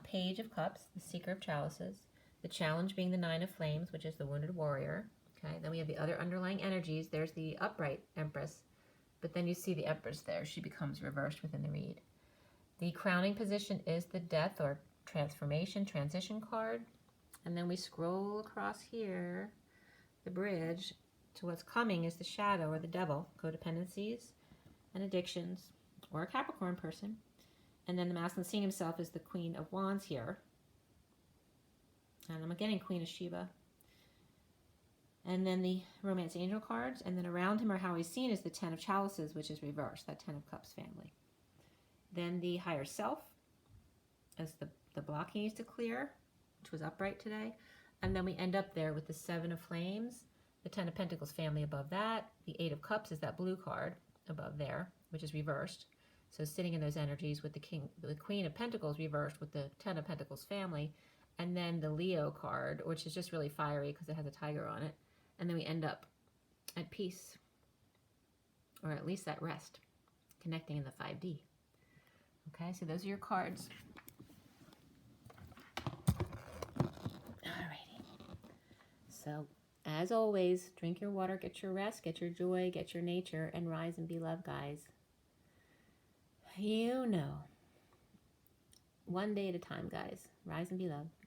Speaker 1: Page of Cups, the Seeker of Chalices. The challenge being the Nine of Flames, which is the Wounded Warrior. Okay, then we have the other underlying energies. There's the Upright Empress, but then you see the Empress there. She becomes reversed within the read. The crowning position is the Death or Transformation, Transition card. And then we scroll across here, the bridge, to what's coming is the Shadow or the Devil, codependencies and addictions, or a Capricorn person. And then the masculine scene himself is the Queen of Wands here. And I'm getting Queen of Sheba. And then the Romance Angel cards. And then around him, or how he's seen, is the Ten of Chalices, which is reversed, that Ten of Cups family. Then the Higher Self, as the block he needs to clear, which was upright today. And then we end up there with the Seven of Flames, the Ten of Pentacles family above that. The Eight of Cups is that blue card above there, which is reversed. So sitting in those energies with the Queen of Pentacles reversed with the Ten of Pentacles family. And then the Leo card, which is just really fiery because it has a tiger on it. And then we end up at peace, or at least at rest, connecting in the 5D. Okay, so those are your cards. Alrighty. So, as always, drink your water, get your rest, get your joy, get your nature, and rise and be loved, guys. You know. One day at a time, guys. Rise and be loved.